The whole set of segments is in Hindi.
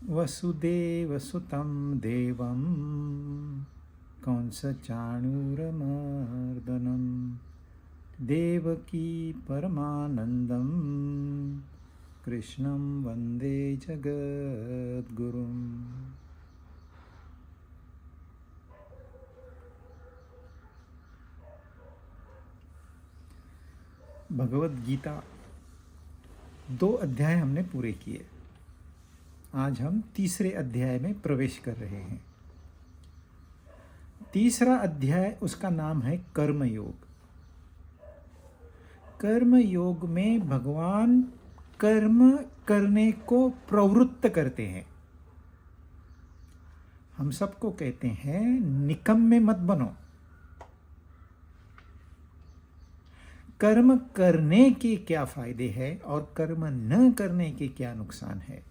वसुदेवसुतं देवं कंसचाणूरमर्दनं देवकी परमानन्दं कृष्णं वन्दे जगद्गुरुम्। भगवद गीता 2 अध्याय हमने पूरे किए। आज हम तीसरे अध्याय में प्रवेश कर रहे हैं। तीसरा अध्याय, उसका नाम है कर्म योग। कर्म योग में भगवान कर्म करने को प्रवृत्त करते हैं। हम सबको कहते हैं निकम्मे मत बनो। कर्म करने के क्या फायदे हैं और कर्म न करने के क्या नुकसान है।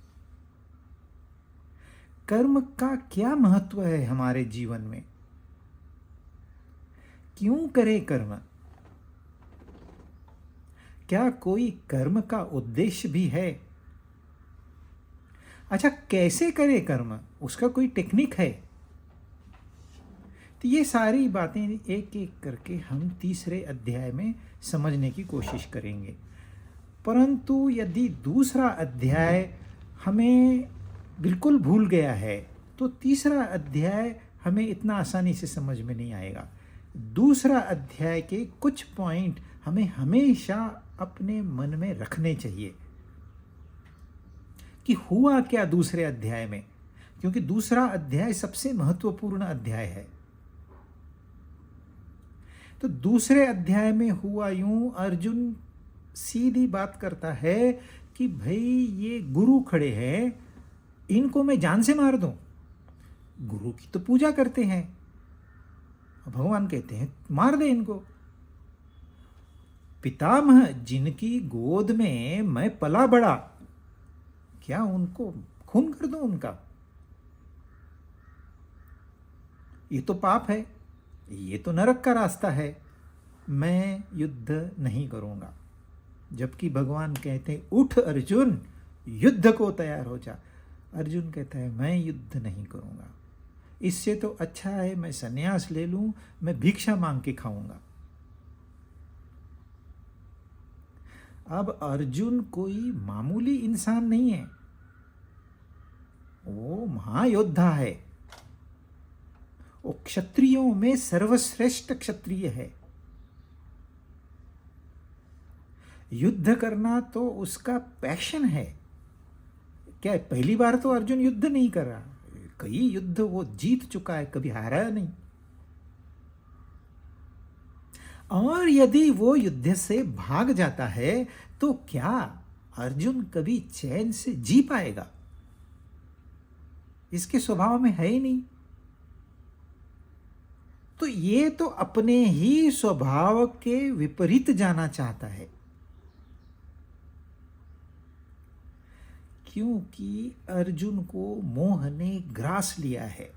कर्म का क्या महत्व है हमारे जीवन में, क्यों करें कर्म, क्या कोई कर्म का उद्देश्य भी है। अच्छा, कैसे करें कर्म, उसका कोई टेक्निक है। तो ये सारी बातें एक एक करके हम तीसरे अध्याय में समझने की कोशिश करेंगे। परंतु यदि दूसरा अध्याय हमें बिल्कुल भूल गया है तो तीसरा अध्याय हमें इतना आसानी से समझ में नहीं आएगा। दूसरा अध्याय के कुछ पॉइंट हमें हमेशा अपने मन में रखने चाहिए कि हुआ क्या दूसरे अध्याय में, क्योंकि दूसरा अध्याय सबसे महत्वपूर्ण अध्याय है। तो दूसरे अध्याय में हुआ यूं, अर्जुन सीधी बात करता है कि भाई ये गुरु खड़े हैं, इनको मैं जान से मार दूं। गुरु की तो पूजा करते हैं, भगवान कहते हैं मार दे इनको। पितामह जिनकी गोद में मैं पला बड़ा, क्या उनको खून कर दूं उनका? ये तो पाप है, ये तो नरक का रास्ता है, मैं युद्ध नहीं करूंगा। जबकि भगवान कहते हैं उठ अर्जुन, युद्ध को तैयार हो जा। अर्जुन कहता है मैं युद्ध नहीं करूंगा, इससे तो अच्छा है मैं संन्यास ले लूं, मैं भिक्षा मांग के खाऊंगा। अब अर्जुन कोई मामूली इंसान नहीं है, वो महायोद्धा है, वो क्षत्रियों में सर्वश्रेष्ठ क्षत्रिय है। युद्ध करना तो उसका पैशन है। क्या पहली बार तो अर्जुन युद्ध नहीं कर रहा, कई युद्ध वो जीत चुका है, कभी हारा नहीं। और यदि वो युद्ध से भाग जाता है तो क्या अर्जुन कभी चैन से जी पाएगा? इसके स्वभाव में है ही नहीं। तो ये तो अपने ही स्वभाव के विपरीत जाना चाहता है, क्योंकि अर्जुन को मोह ने ग्रास लिया है,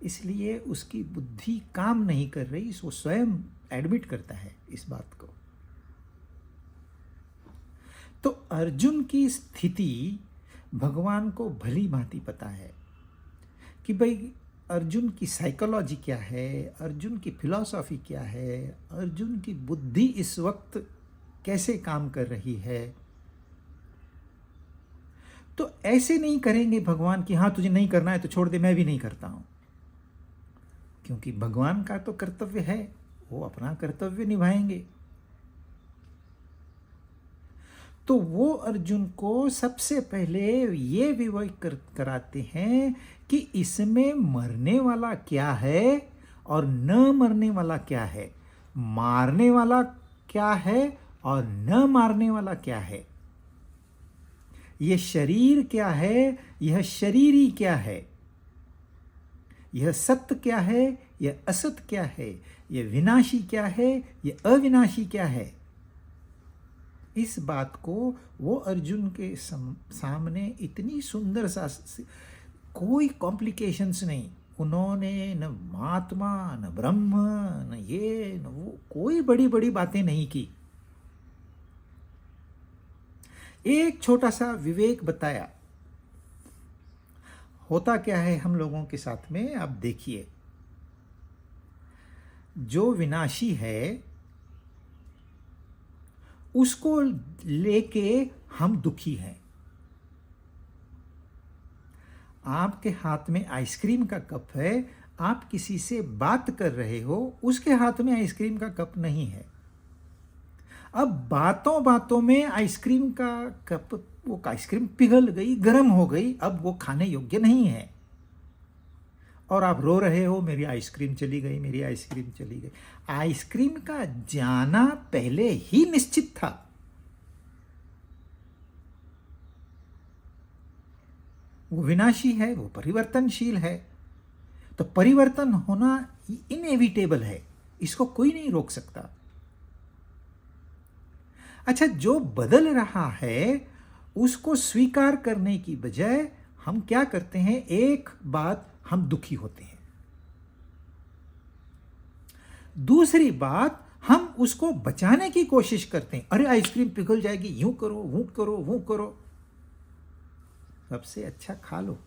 इसलिए उसकी बुद्धि काम नहीं कर रही। वो स्वयं एडमिट करता है इस बात को। तो अर्जुन की स्थिति भगवान को भली भांति पता है कि भाई अर्जुन की साइकोलॉजी क्या है, अर्जुन की फिलॉसफी क्या है, अर्जुन की बुद्धि इस वक्त कैसे काम कर रही है। तो ऐसे नहीं करेंगे भगवान कि हाँ तुझे नहीं करना है तो छोड़ दे, मैं भी नहीं करता हूं। क्योंकि भगवान का तो कर्तव्य है, वो अपना कर्तव्य निभाएंगे। तो वो अर्जुन को सबसे पहले ये विवेक कराते हैं कि इसमें मरने वाला क्या है और न मरने वाला क्या है, मारने वाला क्या है और न मारने वाला क्या है, यह शरीर क्या है, यह शरीरी क्या है, यह सत्य क्या है, यह असत क्या है, यह विनाशी क्या है, यह अविनाशी क्या है। इस बात को वो अर्जुन के सामने इतनी सुंदर सा, कोई कॉम्प्लिकेशंस नहीं, उन्होंने न महात्मा न ब्रह्म न ये न वो कोई बड़ी बड़ी बातें नहीं की। एक छोटा सा विवेक बताया होता क्या है हम लोगों के साथ में, आप देखिए, जो विनाशी है उसको लेके हम दुखी हैं। आपके हाथ में आइसक्रीम का कप है, आप किसी से बात कर रहे हो, उसके हाथ में आइसक्रीम का कप नहीं है। अब बातों बातों में आइसक्रीम का कप, वो आइसक्रीम पिघल गई, गर्म हो गई, अब वो खाने योग्य नहीं है। और आप रो रहे हो, मेरी आइसक्रीम चली गई, मेरी आइसक्रीम चली गई। आइसक्रीम का जाना पहले ही निश्चित था। वो विनाशी है, वो परिवर्तनशील है। तो परिवर्तन होना इनएविटेबल है, इसको कोई नहीं रोक सकता। अच्छा, जो बदल रहा है उसको स्वीकार करने की बजाय हम क्या करते हैं, एक बात हम दुखी होते हैं, दूसरी बात हम उसको बचाने की कोशिश करते हैं। अरे आइसक्रीम पिघल जाएगी, यूं करो, वो करो, वो करो। सबसे अच्छा खा लो।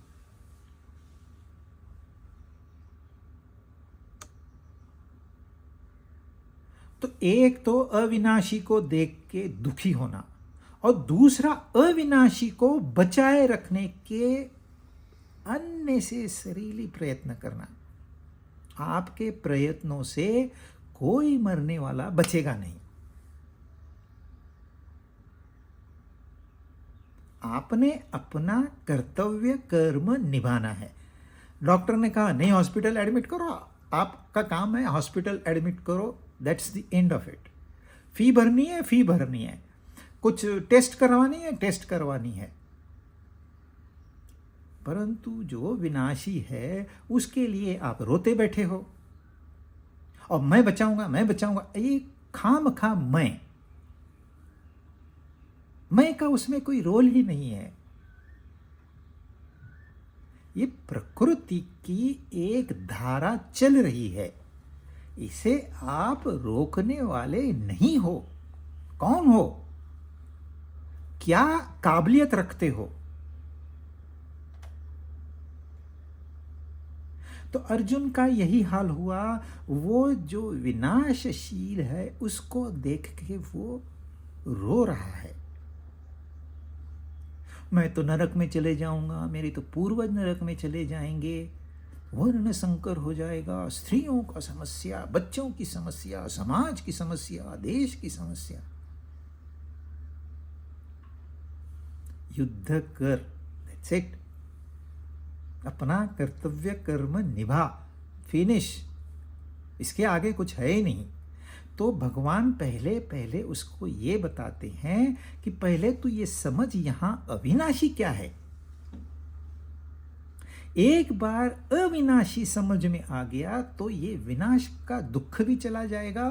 तो एक तो अविनाशी को देख के दुखी होना, और दूसरा अविनाशी को बचाए रखने के अननेसेसरीली प्रयत्न करना। आपके प्रयत्नों से कोई मरने वाला बचेगा नहीं। आपने अपना कर्तव्य कर्म निभाना है। डॉक्टर ने कहा नहीं हॉस्पिटल एडमिट करो, आपका काम है हॉस्पिटल एडमिट करो, that's the end of it. Fee भरनी है, फी भरनी है, कुछ टेस्ट करवानी है, टेस्ट करवानी है। परंतु जो विनाशी है उसके लिए आप रोते बैठे हो, और मैं बचाऊंगा, मैं बचाऊंगा। ये खामखा मैं का उसमें कोई रोल ही नहीं है। ये प्रकृति की एक धारा चल रही है, इसे आप रोकने वाले नहीं हो। कौन हो, क्या काबिलियत रखते हो? तो अर्जुन का यही हाल हुआ। वो जो विनाशशील है उसको देख के वो रो रहा है। मैं तो नरक में चले जाऊंगा, मेरे तो पूर्वज नरक में चले जाएंगे, वर्ण संकर हो जाएगा, स्त्रियों का समस्या, बच्चों की समस्या, समाज की समस्या, देश की समस्या। युद्ध कर, दैट्स इट। अपना कर्तव्य कर्म निभा, फिनिश। इसके आगे कुछ है ही नहीं। तो भगवान पहले पहले उसको ये बताते हैं कि पहले तू ये समझ यहां अविनाशी क्या है। एक बार अविनाशी समझ में आ गया तो ये विनाश का दुख भी चला जाएगा,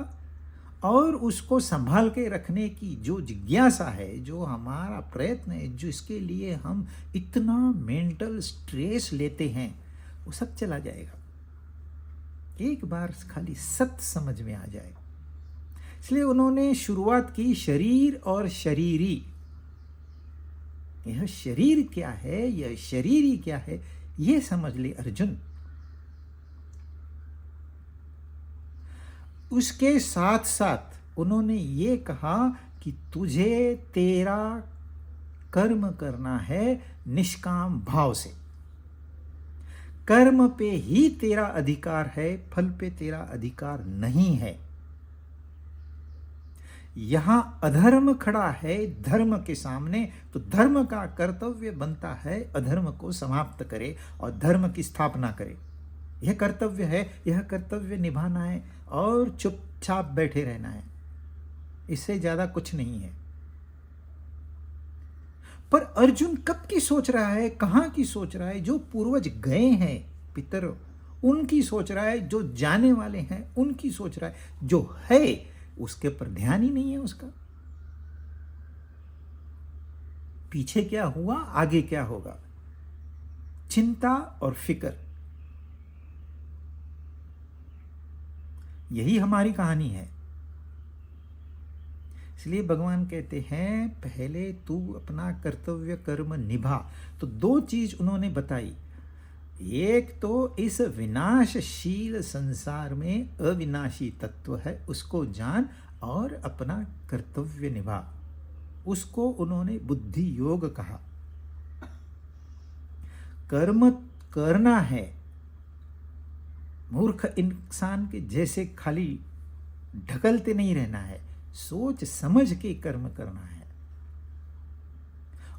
और उसको संभाल के रखने की जो जिज्ञासा है, जो हमारा प्रयत्न है, जो इसके लिए हम इतना मेंटल स्ट्रेस लेते हैं, वो सब चला जाएगा। एक बार खाली सत्य समझ में आ जाए। इसलिए उन्होंने शुरुआत की शरीर और शरीरी। यह शरीर क्या है, यह शरीरी क्या है, यह समझ ले अर्जुन। उसके साथ साथ उन्होंने ये कहा कि तुझे तेरा कर्म करना है निष्काम भाव से। कर्म पे ही तेरा अधिकार है, फल पे तेरा अधिकार नहीं है। यहां अधर्म खड़ा है धर्म के सामने, तो धर्म का कर्तव्य बनता है अधर्म को समाप्त करे और धर्म की स्थापना करे। यह कर्तव्य है, यह कर्तव्य निभाना है और चुपचाप बैठे रहना है। इससे ज्यादा कुछ नहीं है। पर अर्जुन कब की सोच रहा है, कहां की सोच रहा है? जो पूर्वज गए हैं पितर, उनकी सोच रहा है। जो जाने वाले हैं उनकी सोच रहा है। जो है उसके पर ध्यान ही नहीं है उसका। पीछे क्या हुआ, आगे क्या होगा, चिंता और फिक्र, यही हमारी कहानी है। इसलिए भगवान कहते हैं पहले तू अपना कर्तव्य कर्म निभा। तो दो चीज उन्होंने बताई। एक तो इस विनाशशील संसार में अविनाशी तत्व है, उसको जान और अपना कर्तव्य निभा। उसको उन्होंने बुद्धि योग कहा। कर्म करना है, मूर्ख इंसान के जैसे खाली ढकलते नहीं रहना है, सोच समझ के कर्म करना है।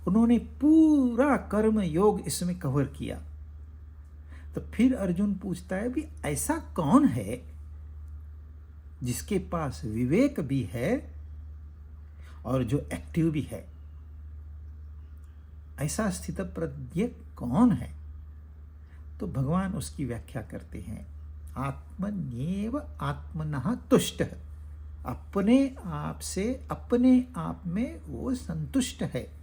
उन्होंने पूरा कर्म योग इसमें कवर किया। तो फिर अर्जुन पूछता है भी ऐसा कौन है जिसके पास विवेक भी है और जो एक्टिव भी है? ऐसा स्थितप्रज्ञ कौन है? तो भगवान उसकी व्याख्या करते हैं, आत्मन्येव आत्मनः तुष्टः। अपने आप से अपने आप में वो संतुष्ट है।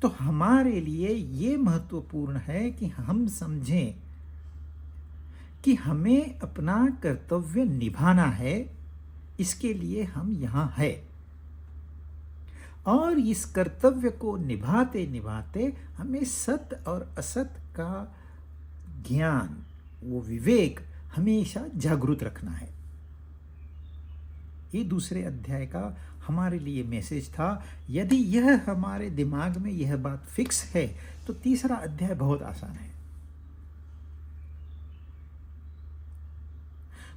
तो हमारे लिए ये महत्वपूर्ण है कि हम समझें कि हमें अपना कर्तव्य निभाना है, इसके लिए हम यहाँ हैं। और इस कर्तव्य को निभाते निभाते हमें सत्य और असत्य का ज्ञान, वो विवेक हमेशा जागृत रखना है। ये दूसरे अध्याय का हमारे लिए मैसेज था। यदि यह हमारे दिमाग में यह बात फिक्स है तो तीसरा अध्याय बहुत आसान है।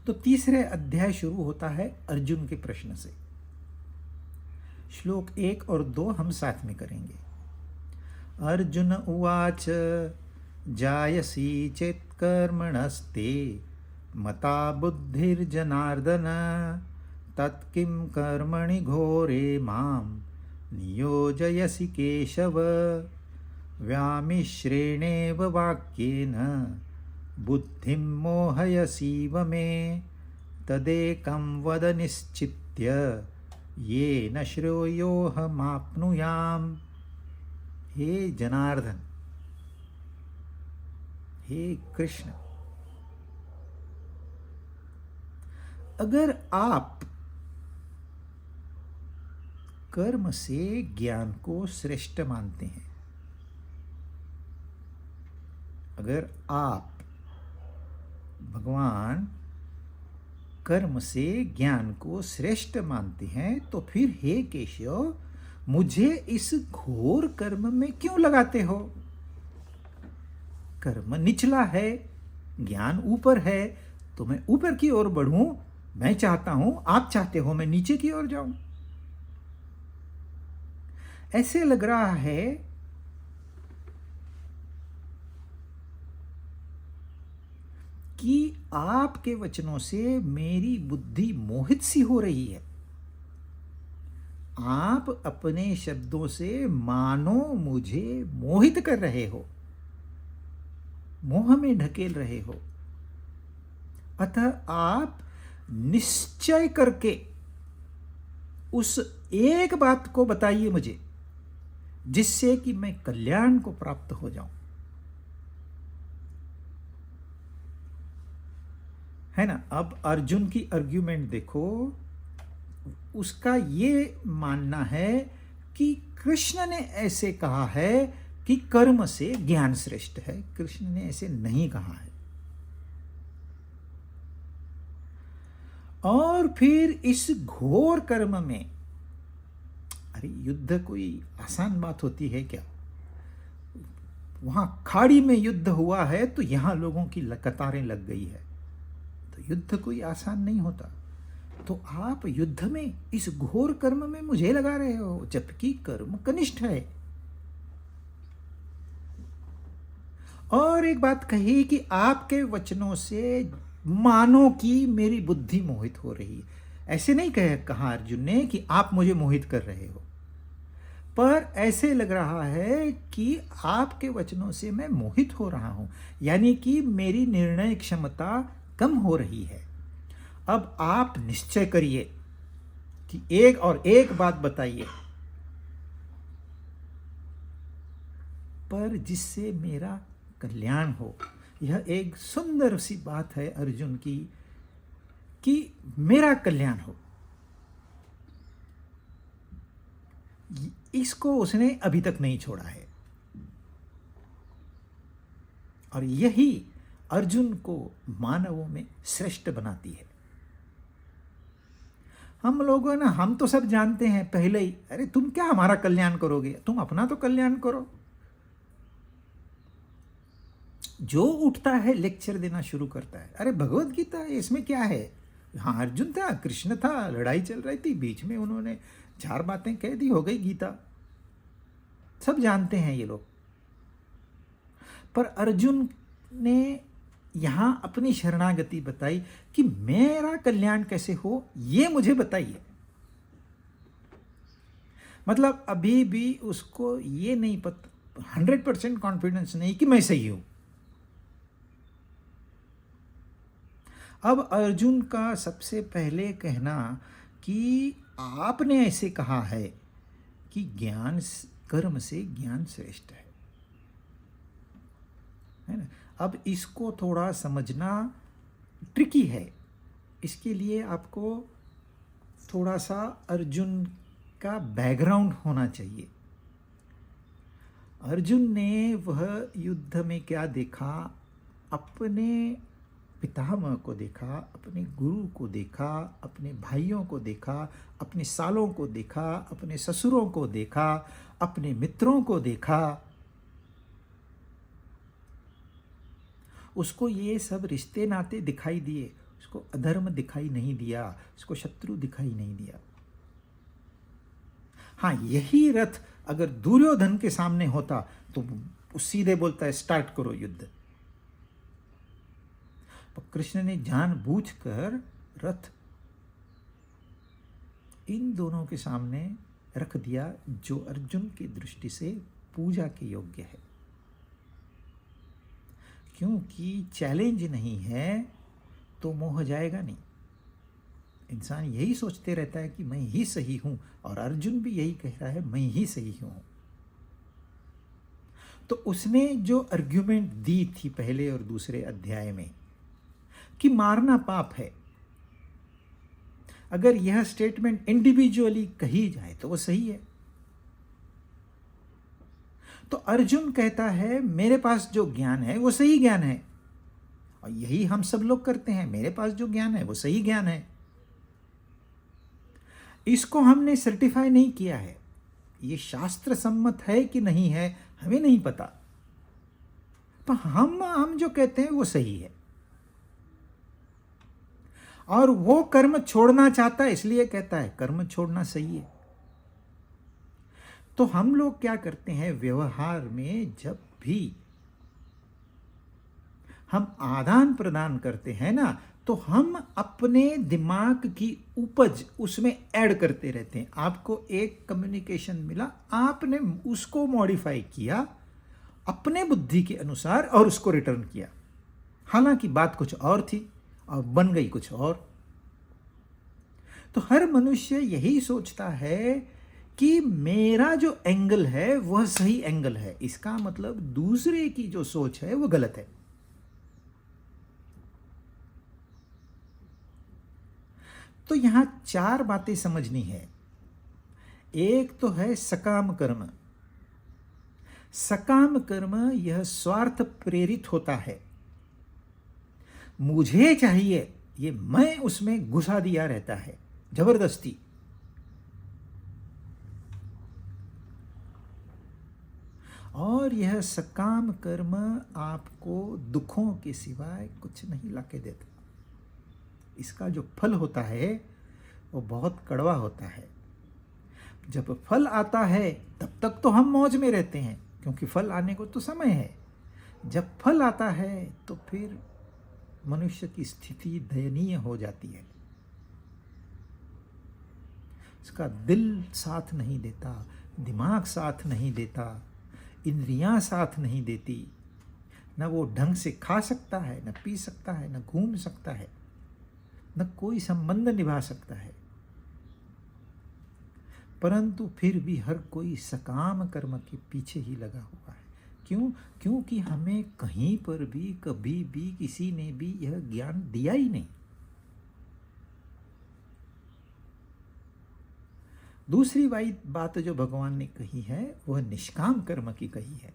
तो तीसरे अध्याय शुरू होता है अर्जुन के प्रश्न से। श्लोक 1 और 2 हम साथ में करेंगे। अर्जुन उवाच जायसी चेत् कर्मणस्ते मता बुद्धिर्जनार्दन तत्किं कर्मणि घोरे मां नियोजयसि केशव व्यामिश्रेणेव वाक्येन बुद्धिं मोहयसीव मे तदेकं वद निश्चित्य येन श्रेयोऽहमाप्नुयाम्। हे जनार्दन, हे कृष्ण, अगर आप कर्म से ज्ञान को श्रेष्ठ मानते हैं, अगर आप भगवान कर्म से ज्ञान को श्रेष्ठ मानते हैं, तो फिर हे केशव, मुझे इस घोर कर्म में क्यों लगाते हो? कर्म निचला है, ज्ञान ऊपर है, तो मैं ऊपर की ओर बढ़ूं। मैं चाहता हूं, आप चाहते हो मैं नीचे की ओर जाऊं। ऐसे लग रहा है कि आपके वचनों से मेरी बुद्धि मोहित सी हो रही है। आप अपने शब्दों से मानो मुझे मोहित कर रहे हो, मोह में ढकेल रहे हो। अतः आप निश्चय करके उस एक बात को बताइए मुझे, जिससे कि मैं कल्याण को प्राप्त हो जाऊं। है ना? अब अर्जुन की आर्ग्यूमेंट देखो। उसका ये मानना है कि कृष्ण ने ऐसे कहा है कि कर्म से ज्ञान श्रेष्ठ है। कृष्ण ने ऐसे नहीं कहा है। और फिर इस घोर कर्म में, अरे युद्ध कोई आसान बात होती है क्या? वहां खाड़ी में युद्ध हुआ है तो यहां लोगों की कतारें लग गई है। तो युद्ध कोई आसान नहीं होता। तो आप युद्ध में इस घोर कर्म में मुझे लगा रहे हो, जबकि कर्म कनिष्ठ है। और एक बात कही कि आपके वचनों से मानो कि मेरी बुद्धि मोहित हो रही है। ऐसे नहीं कहा अर्जुन ने कि आप मुझे मोहित कर रहे हो, पर ऐसे लग रहा है कि आपके वचनों से मैं मोहित हो रहा हूं, यानी कि मेरी निर्णय क्षमता कम हो रही है। अब आप निश्चय करिए कि एक और एक बात बताइए, पर जिससे मेरा कल्याण हो। यह एक सुंदर सी बात है अर्जुन की कि मेरा कल्याण हो। इसको उसने अभी तक नहीं छोड़ा है। और यही अर्जुन को मानवों में श्रेष्ठ बनाती है। हम लोगों ना, हम तो सब जानते हैं पहले ही, अरे तुम क्या हमारा कल्याण करोगे, तुम अपना तो कल्याण करो। जो उठता है लेक्चर देना शुरू करता है, अरे भगवत गीता है, इसमें क्या है। हाँ, अर्जुन था, कृष्ण था, लड़ाई चल रही थी, बीच में उन्होंने 4 बातें कह दी, हो गई गीता। सब जानते हैं ये लोग। पर अर्जुन ने यहां अपनी शरणागति बताई कि मेरा कल्याण कैसे हो, ये मुझे बताइए। मतलब अभी भी उसको ये नहीं पता, 100% कॉन्फिडेंस नहीं कि मैं सही हूं। अब अर्जुन का सबसे पहले कहना कि आपने ऐसे कहा है कि ज्ञान, कर्म से ज्ञान श्रेष्ठ है ना। अब इसको थोड़ा समझना ट्रिकी है। इसके लिए आपको थोड़ा सा अर्जुन का बैकग्राउंड होना चाहिए। अर्जुन ने वह युद्ध में क्या देखा, अपने पितामह को देखा, अपने गुरु को देखा, अपने भाइयों को देखा, अपने सालों को देखा, अपने ससुरों को देखा, अपने मित्रों को देखा। उसको ये सब रिश्ते नाते दिखाई दिए, उसको अधर्म दिखाई नहीं दिया, उसको शत्रु दिखाई नहीं दिया। हाँ, यही रथ अगर दुर्योधन के सामने होता तो वो सीधे बोलता है स्टार्ट करो युद्ध। तो कृष्ण ने जानबूझकर रथ इन दोनों के सामने रख दिया, जो अर्जुन की दृष्टि से पूजा के योग्य है। क्योंकि चैलेंज नहीं है तो मोह जाएगा नहीं। इंसान यही सोचते रहता है कि मैं ही सही हूं, और अर्जुन भी यही कह रहा है मैं ही सही हूं। तो उसने जो आर्ग्यूमेंट दी थी पहले और दूसरे अध्याय में कि मारना पाप है, अगर यह स्टेटमेंट इंडिविजुअली कही जाए तो वो सही है। तो अर्जुन कहता है मेरे पास जो ज्ञान है वो सही ज्ञान है, और यही हम सब लोग करते हैं, मेरे पास जो ज्ञान है वो सही ज्ञान है। इसको हमने सर्टिफाई नहीं किया है, ये शास्त्र सम्मत है कि नहीं है हमें नहीं पता, पर हम जो कहते हैं वो सही है। और वो कर्म छोड़ना चाहता है, इसलिए कहता है कर्म छोड़ना सही है। तो हम लोग क्या करते हैं व्यवहार में, जब भी हम आदान प्रदान करते हैं ना, तो हम अपने दिमाग की उपज उसमें ऐड करते रहते हैं। आपको एक कम्युनिकेशन मिला, आपने उसको मॉडिफाई किया अपने बुद्धि के अनुसार और उसको रिटर्न किया। हालांकि बात कुछ और थी और बन गई कुछ और। तो हर मनुष्य यही सोचता है कि मेरा जो एंगल है वह सही एंगल है, इसका मतलब दूसरे की जो सोच है वो गलत है। तो यहां 4 बातें समझनी है। एक तो है सकाम कर्म। सकाम कर्म यह स्वार्थ प्रेरित होता है, मुझे चाहिए, ये मैं उसमें घुसा दिया रहता है जबरदस्ती। और यह सकाम कर्म आपको दुखों के सिवाय कुछ नहीं लाके देता। इसका जो फल होता है वो बहुत कड़वा होता है। जब फल आता है तब तक तो हम मौज में रहते हैं, क्योंकि फल आने को तो समय है। जब फल आता है तो फिर मनुष्य की स्थिति दयनीय हो जाती है। उसका दिल साथ नहीं देता, दिमाग साथ नहीं देता, इंद्रियां साथ नहीं देती। न वो ढंग से खा सकता है, न पी सकता है, न घूम सकता है, न कोई संबंध निभा सकता है। परंतु फिर भी हर कोई सकाम कर्म के पीछे ही लगा हुआ है। क्यों? क्योंकि हमें कहीं पर भी कभी भी किसी ने भी यह ज्ञान दिया ही नहीं। दूसरी बात जो भगवान ने कही है वह निष्काम कर्म की कही है।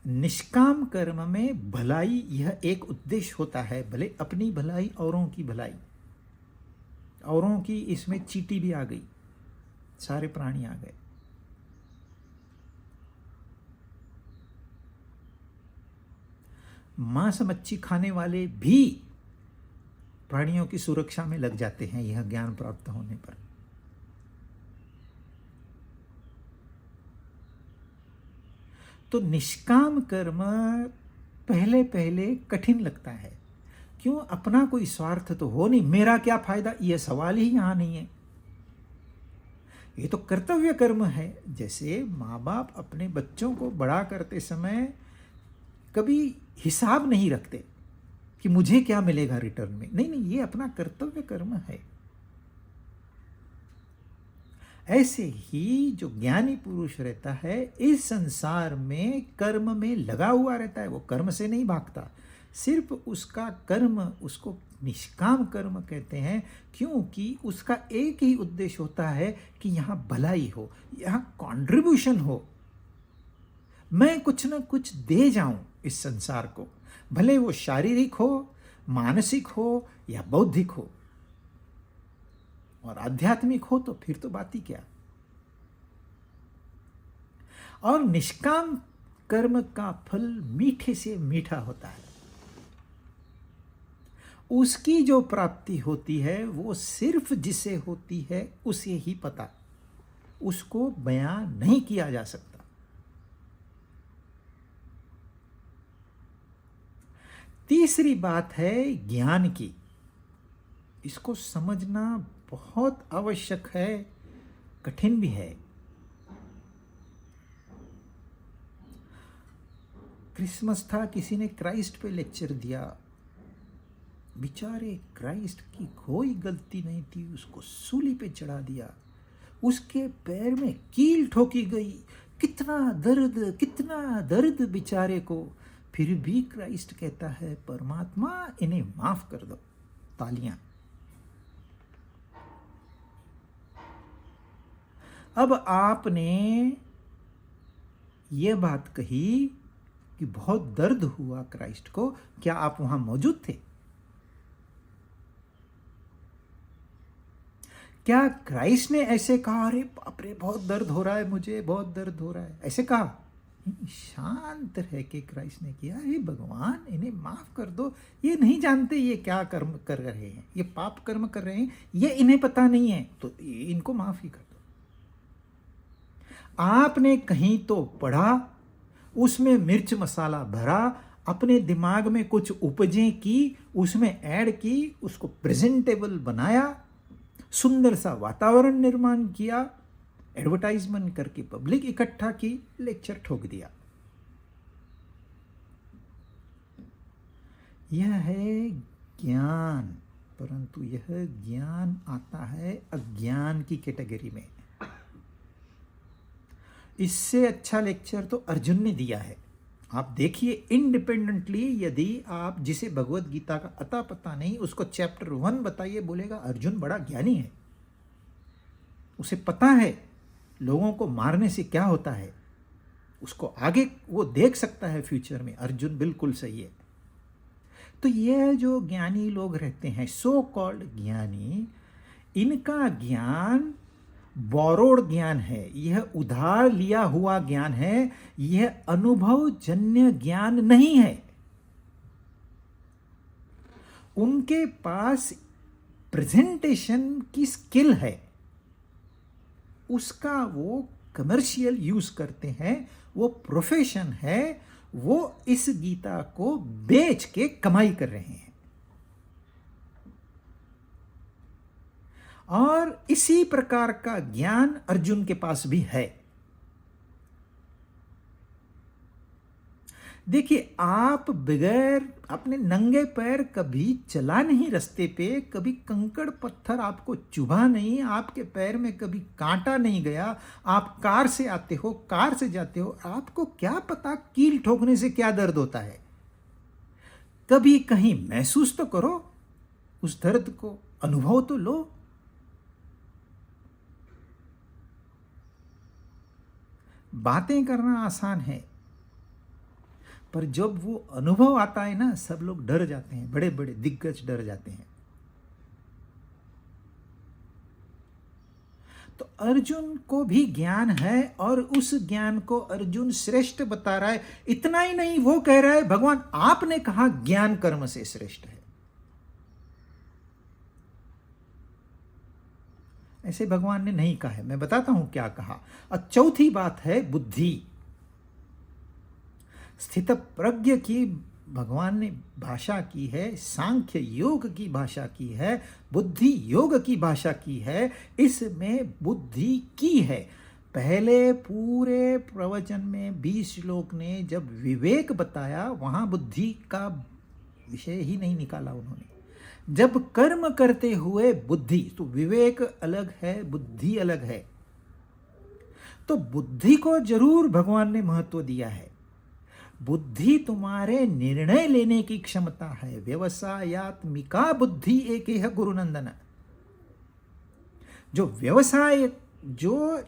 निष्काम कर्म में भलाई यह एक उद्देश्य होता है, भले अपनी भलाई औरों की भलाई। औरों की इसमें चींटी भी आ गई, सारे प्राणी आ गए। मांस मच्छी खाने वाले भी प्राणियों की सुरक्षा में लग जाते हैं यह ज्ञान प्राप्त होने पर। तो निष्काम कर्म पहले पहले कठिन लगता है। क्यों? अपना कोई स्वार्थ तो हो नहीं, मेरा क्या फायदा, यह सवाल ही यहां नहीं है। ये तो कर्तव्य कर्म है। जैसे माँ बाप अपने बच्चों को बड़ा करते समय कभी हिसाब नहीं रखते कि मुझे क्या मिलेगा रिटर्न में। नहीं नहीं, ये अपना कर्तव्य कर्म है। ऐसे ही जो ज्ञानी पुरुष रहता है इस संसार में कर्म में लगा हुआ रहता है, वो कर्म से नहीं भागता। सिर्फ उसका कर्म, उसको निष्काम कर्म कहते हैं, क्योंकि उसका एक ही उद्देश्य होता है कि यहाँ भलाई हो, यहाँ कंट्रीब्यूशन हो, मैं कुछ ना कुछ दे जाऊं इस संसार को, भले वो शारीरिक हो, मानसिक हो या बौद्धिक हो। और आध्यात्मिक हो तो फिर तो बात ही क्या। और निष्काम कर्म का फल मीठे से मीठा होता है। उसकी जो प्राप्ति होती है वो सिर्फ जिसे होती है उसे ही पता, उसको बयां नहीं किया जा सकता। तीसरी बात है ज्ञान की। इसको समझना बहुत आवश्यक है, कठिन भी है। क्रिसमस था, किसी ने क्राइस्ट पे लेक्चर दिया। बेचारे क्राइस्ट की कोई गलती नहीं थी, उसको सूली पे चढ़ा दिया, उसके पैर में कील ठोकी गई, कितना दर्द बेचारे को। फिर भी क्राइस्ट कहता है परमात्मा इन्हें माफ कर दो। तालियां। अब आपने ये बात कही कि बहुत दर्द हुआ क्राइस्ट को, क्या आप वहां मौजूद थे? क्या क्राइस्ट ने ऐसे कहा, अरे बाप रे बहुत दर्द हो रहा है मुझे, बहुत दर्द हो रहा है, ऐसे कहा? शांत रह के क्राइस्ट ने किया, हे भगवान इन्हें माफ कर दो, ये नहीं जानते ये क्या कर्म कर रहे हैं, ये पाप कर्म कर रहे हैं, ये इन्हें पता नहीं है, तो इनको माफ ही कर दो। आपने कहीं तो पढ़ा, उसमें मिर्च मसाला भरा, अपने दिमाग में कुछ उपजें की, उसमें ऐड की, उसको प्रेजेंटेबल बनाया, सुंदर सा वातावरण निर्माण किया, एडवर्टाइजमेंट करके पब्लिक इकट्ठा की, लेक्चर ठोक दिया। यह है ज्ञान, परंतु यह ज्ञान आता है अज्ञान की कैटेगरी में। इससे अच्छा लेक्चर तो अर्जुन ने दिया है। आप देखिए इंडिपेंडेंटली, यदि आप जिसे भगवत गीता का अता पता नहीं, उसको चैप्टर 1 बताइए, बोलेगा अर्जुन बड़ा ज्ञानी है, उसे पता है लोगों को मारने से क्या होता है, उसको आगे वो देख सकता है फ्यूचर में। अर्जुन बिल्कुल सही है। तो यह जो ज्ञानी लोग रहते हैं, सो कॉल्ड ज्ञानी, इनका ज्ञान बोरोड ज्ञान है, यह उधार लिया हुआ ज्ञान है, यह अनुभवजन्य ज्ञान नहीं है। उनके पास प्रेजेंटेशन की स्किल है, उसका वो कमर्शियल यूज करते हैं, वो प्रोफेशन है, वो इस गीता को बेच के कमाई कर रहे हैं। और इसी प्रकार का ज्ञान अर्जुन के पास भी है। देखिए, आप बगैर अपने नंगे पैर कभी चला नहीं रास्ते पे, कभी कंकड़ पत्थर आपको चुभा नहीं, आपके पैर में कभी कांटा नहीं गया, आप कार से आते हो, कार से जाते हो, आपको क्या पता कील ठोकने से क्या दर्द होता है। कभी कहीं महसूस तो करो, उस दर्द को अनुभव तो लो। बातें करना आसान है, पर जब वो अनुभव आता है ना, सब लोग डर जाते हैं, बड़े बड़े दिग्गज डर जाते हैं। तो अर्जुन को भी ज्ञान है और उस ज्ञान को अर्जुन श्रेष्ठ बता रहा है। इतना ही नहीं, वो कह रहा है भगवान आपने कहा ज्ञान कर्म से श्रेष्ठ है। ऐसे भगवान ने नहीं कहा है, मैं बताता हूं क्या कहा। और चौथी बात है बुद्धि। स्थित प्रज्ञ की भगवान ने भाषा की है, सांख्य योग की भाषा की है, बुद्धि योग की भाषा की है, इसमें बुद्धि की है। पहले पूरे प्रवचन में 20 श्लोक ने जब विवेक बताया, वहां बुद्धि का विषय ही नहीं निकाला उन्होंने। जब कर्म करते हुए बुद्धि, तो विवेक अलग है, बुद्धि अलग है, तो बुद्धि को जरूर भगवान ने महत्व दिया है। बुद्धि तुम्हारे निर्णय लेने की क्षमता है। व्यवसायात्मिका बुद्धि एक ही है गुरुनंदन। जो व्यवसाय, जो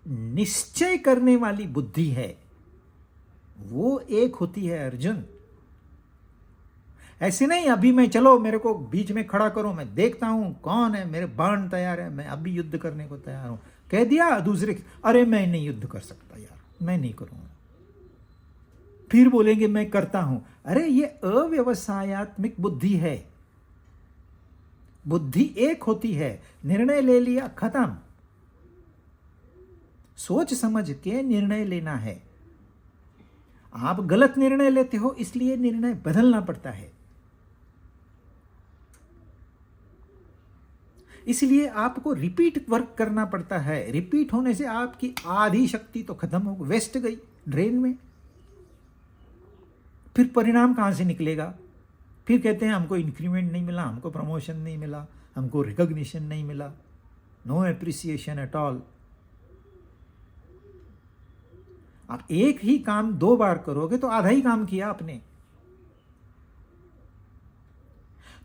निश्चय करने वाली बुद्धि है, वो एक होती है अर्जुन। ऐसे नहीं अभी मैं, चलो मेरे को बीच में खड़ा करो, मैं देखता हूं कौन है, मेरे बाण तैयार है, मैं अभी युद्ध करने को तैयार हूं, कह दिया दूसरे, अरे मैं नहीं युद्ध कर सकता यार, मैं नहीं करूंगा। फिर बोलेंगे मैं करता हूं। अरे ये अव्यवसायत्मिक बुद्धि है। बुद्धि एक होती है, निर्णय ले लिया, खत्म। सोच समझ के निर्णय लेना है। आप गलत निर्णय लेते हो, इसलिए निर्णय बदलना पड़ता है। इसलिए आपको रिपीट वर्क करना पड़ता है। रिपीट होने से आपकी आधी शक्ति तो खत्म हो, वेस्ट गई ड्रेन में। फिर परिणाम कहां से निकलेगा? फिर कहते हैं हमको इंक्रीमेंट नहीं मिला, हमको प्रमोशन नहीं मिला, हमको रिकॉग्निशन नहीं मिला, नो एप्रिसिएशन एट ऑल। आप एक ही काम 2 बार करोगे तो आधा ही काम किया आपने।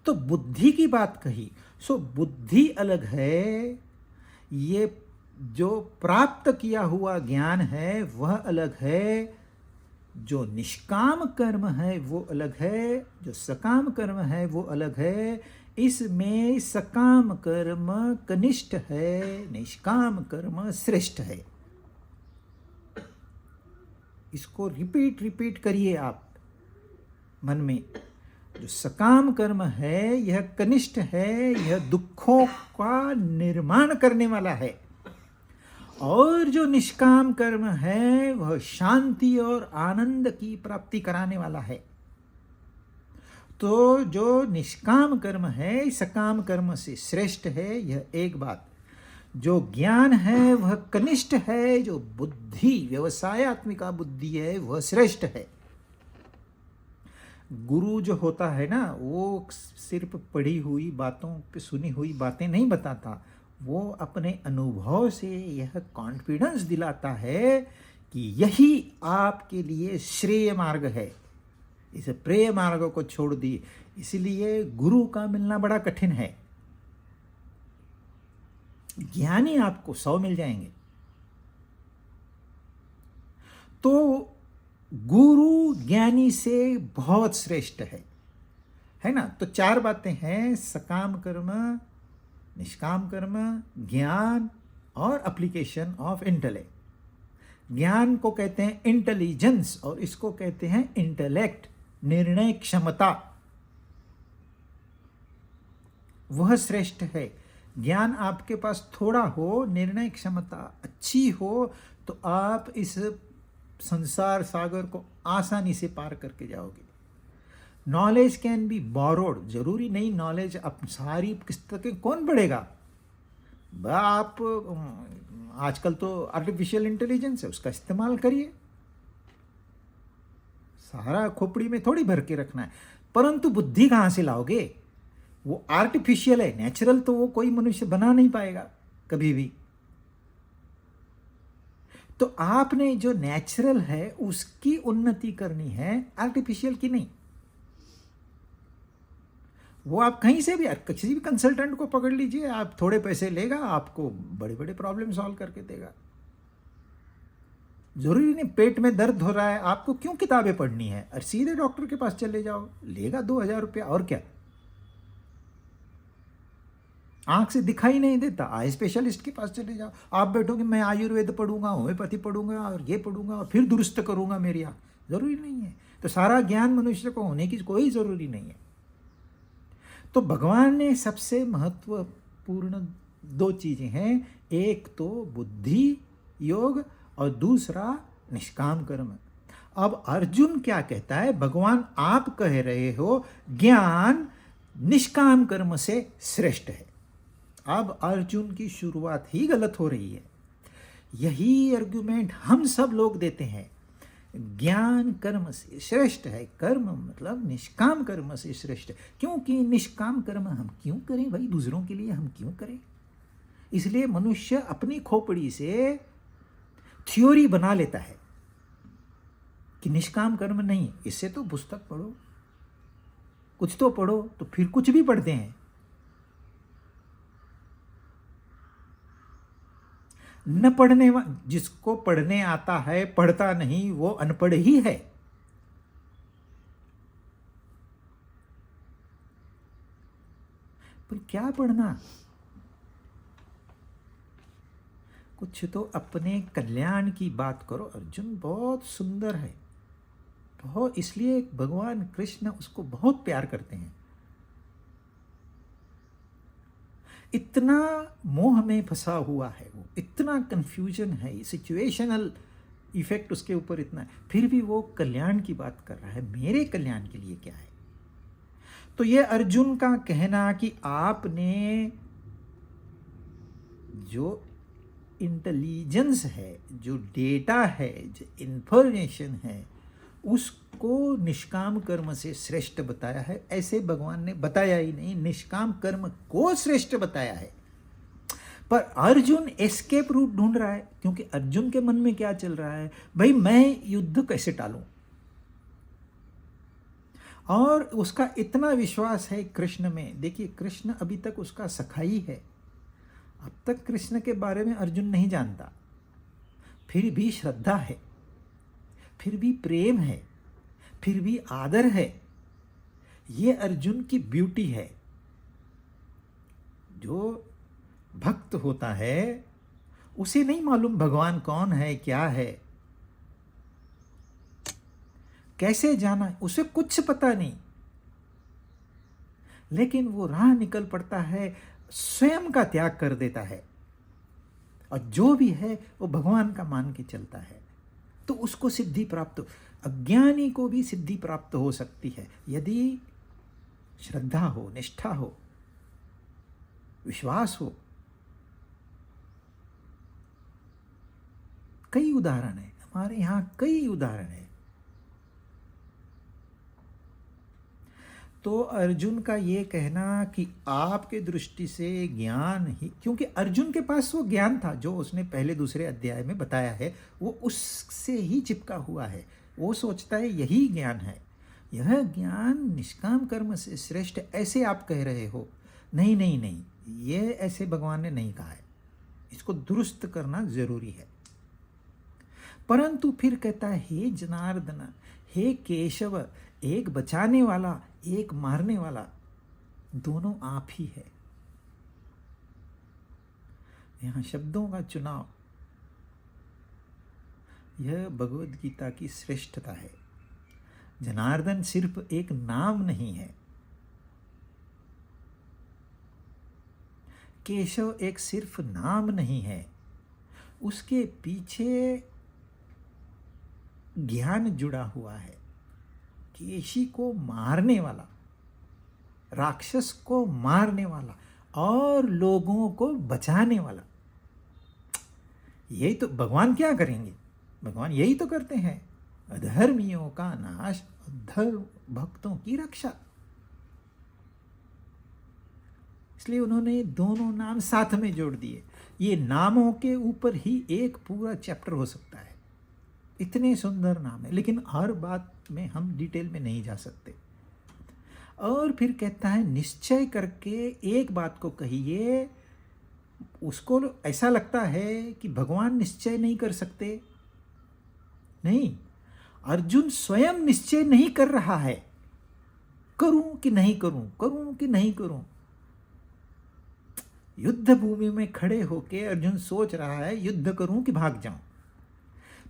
तो बुद्धि की बात कही। सो बुद्धि अलग है, ये जो प्राप्त किया हुआ ज्ञान है वह अलग है, जो निष्काम कर्म है वो अलग है, जो सकाम कर्म है वो अलग है। इसमें सकाम कर्म कनिष्ठ है, निष्काम कर्म श्रेष्ठ है। इसको रिपीट करिए आप मन में। जो सकाम कर्म है यह कनिष्ठ है, यह दुखों का निर्माण करने वाला है, और जो निष्काम कर्म है वह शांति और आनंद की प्राप्ति कराने वाला है। तो जो निष्काम कर्म है सकाम कर्म से श्रेष्ठ है, यह एक बात। जो ज्ञान है वह कनिष्ठ है, जो बुद्धि व्यवसायत्मिका बुद्धि है वह श्रेष्ठ है। गुरु जो होता है ना, वो सिर्फ पढ़ी हुई बातों पे, सुनी हुई बातें नहीं बताता, वो अपने अनुभव से यह कॉन्फिडेंस दिलाता है कि यही आपके लिए श्रेय मार्ग है। इस प्रेय मार्ग को छोड़ दी, इसलिए गुरु का मिलना बड़ा कठिन है। ज्ञानी आपको 100 मिल जाएंगे। तो गुरु ज्ञानी से बहुत श्रेष्ठ है ना। तो 4 बातें हैं, सकाम कर्म, निष्काम कर्म, ज्ञान और एप्लीकेशन ऑफ इंटेलेक्ट। ज्ञान को कहते हैं इंटेलिजेंस और इसको कहते हैं इंटेलेक्ट, निर्णय क्षमता। वह श्रेष्ठ है। ज्ञान आपके पास थोड़ा हो, निर्णय क्षमता अच्छी हो, तो आप इस संसार सागर को आसानी से पार करके जाओगे। नॉलेज कैन बी बोरोड, जरूरी नहीं नॉलेज अब सारी पुस्तकें कौन पढ़ेगा। आप आजकल तो आर्टिफिशियल इंटेलिजेंस है, उसका इस्तेमाल करिए। सारा खोपड़ी में थोड़ी भर के रखना है। परंतु बुद्धि कहां से लाओगे? वो आर्टिफिशियल है, नेचुरल तो वो कोई मनुष्य बना नहीं पाएगा कभी भी। तो आपने जो नेचुरल है उसकी उन्नति करनी है, आर्टिफिशियल की नहीं। वो आप कहीं से भी, किसी भी कंसल्टेंट को पकड़ लीजिए, आप थोड़े पैसे लेगा, आपको बड़े बड़े प्रॉब्लम सॉल्व करके देगा। जरूरी नहीं पेट में दर्द हो रहा है आपको क्यों किताबें पढ़नी है, और सीधे डॉक्टर के पास चले जाओ, लेगा 2,000 रुपया और क्या। आंख से दिखाई नहीं देता, आई स्पेशलिस्ट के पास चले जाओ। आप बैठोगे मैं आयुर्वेद पढ़ूंगा, होम्योपैथी पढ़ूंगा और ये पढ़ूंगा और फिर दुरुस्त करूंगा मेरी आंख, जरूरी नहीं है। तो सारा ज्ञान मनुष्य को होने की कोई जरूरी नहीं है। तो भगवान ने सबसे महत्वपूर्ण दो चीजें हैं, एक तो बुद्धि योग और दूसरा निष्काम कर्म। अब अर्जुन क्या कहता है, भगवान आप कह रहे हो ज्ञान निष्काम कर्म से श्रेष्ठ है। अब अर्जुन की शुरुआत ही गलत हो रही है। यही आर्गुमेंट हम सब लोग देते हैं, ज्ञान कर्म से श्रेष्ठ है। कर्म मतलब निष्काम कर्म से श्रेष्ठ है, क्योंकि निष्काम कर्म हम क्यों करें भाई, दूसरों के लिए हम क्यों करें। इसलिए मनुष्य अपनी खोपड़ी से थ्योरी बना लेता है कि निष्काम कर्म नहीं। इससे तो पुस्तक पढ़ो, कुछ तो पढ़ो, तो फिर कुछ भी पढ़ते हैं। न पढ़ने जिसको पढ़ने आता है पढ़ता नहीं, वो अनपढ़ ही है। पर क्या पढ़ना, कुछ तो अपने कल्याण की बात करो। अर्जुन बहुत सुंदर है, बहुत, इसलिए भगवान कृष्ण उसको बहुत प्यार करते हैं। इतना मोह में फंसा हुआ है वो, इतना कंफ्यूजन है, सिचुएशनल इफेक्ट उसके ऊपर इतना है, फिर भी वो कल्याण की बात कर रहा है, मेरे कल्याण के लिए क्या है। तो ये अर्जुन का कहना कि आपने जो इंटेलिजेंस है, जो डेटा है, जो इंफॉर्मेशन है, उसको निष्काम कर्म से श्रेष्ठ बताया है। ऐसे भगवान ने बताया ही नहीं, निष्काम कर्म को श्रेष्ठ बताया है। पर अर्जुन एस्केप रूट ढूंढ रहा है, क्योंकि अर्जुन के मन में क्या चल रहा है, भाई मैं युद्ध कैसे टालूं। और उसका इतना विश्वास है कृष्ण में। देखिए कृष्ण अभी तक उसका सखा ही है, अब तक कृष्ण के बारे में अर्जुन नहीं जानता, फिर भी श्रद्धा है, फिर भी प्रेम है, फिर भी आदर है। ये अर्जुन की ब्यूटी है। जो भक्त होता है उसे नहीं मालूम भगवान कौन है, क्या है, कैसे जाना, उसे कुछ पता नहीं, लेकिन वो राह निकल पड़ता है, स्वयं का त्याग कर देता है, और जो भी है वो भगवान का मान के चलता है, तो उसको सिद्धि प्राप्त हो। अज्ञानी को भी सिद्धि प्राप्त हो सकती है यदि श्रद्धा हो, निष्ठा हो, विश्वास हो। कई उदाहरण है हमारे यहां, कई उदाहरण है। तो अर्जुन का ये कहना कि आपके दृष्टि से ज्ञान ही, क्योंकि अर्जुन के पास वो ज्ञान था जो उसने पहले दूसरे अध्याय में बताया है, वो उससे ही चिपका हुआ है। वो सोचता है यही ज्ञान है, यह ज्ञान निष्काम कर्म से श्रेष्ठ, ऐसे आप कह रहे हो। नहीं नहीं नहीं, ये ऐसे भगवान ने नहीं कहा है, इसको दुरुस्त करना जरूरी है। परंतु फिर कहता है, हे जनार्दन, हे केशव, एक बचाने वाला एक मारने वाला, दोनों आप ही है। यहां शब्दों का चुनाव, यह भगवद गीता की श्रेष्ठता है। जनार्दन सिर्फ एक नाम नहीं है, केशव एक सिर्फ नाम नहीं है, उसके पीछे ज्ञान जुड़ा हुआ है। केशी को मारने वाला, राक्षस को मारने वाला और लोगों को बचाने वाला, यही तो भगवान क्या करेंगे, भगवान यही तो करते हैं, अधर्मियों का नाश, धर्म भक्तों की रक्षा। इसलिए उन्होंने दोनों नाम साथ में जोड़ दिए। ये नामों के ऊपर ही एक पूरा चैप्टर हो सकता है, इतने सुंदर नाम है, लेकिन हर बात में हम डिटेल में नहीं जा सकते। और फिर कहता है, निश्चय करके एक बात को कहिए। उसको ऐसा लगता है कि भगवान निश्चय नहीं कर सकते, नहीं, अर्जुन स्वयं निश्चय नहीं कर रहा है, करूं कि नहीं करूं, करूं कि नहीं करूं। युद्ध भूमि में खड़े होकर अर्जुन सोच रहा है युद्ध करूं कि भाग जाऊं।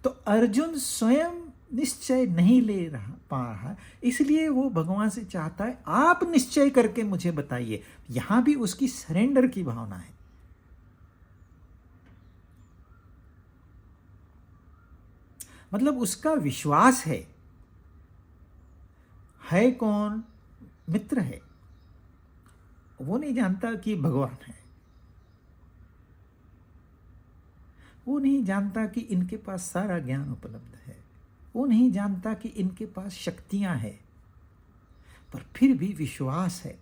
तो अर्जुन स्वयं निश्चय नहीं ले पा रहा, इसलिए वो भगवान से चाहता है आप निश्चय करके मुझे बताइए। यहां भी उसकी सरेंडर की भावना है। मतलब उसका विश्वास है कौन? मित्र है। वो नहीं जानता कि भगवान है, वो नहीं जानता कि इनके पास सारा ज्ञान उपलब्ध है, वो नहीं जानता कि इनके पास शक्तियां हैं, पर फिर भी विश्वास है।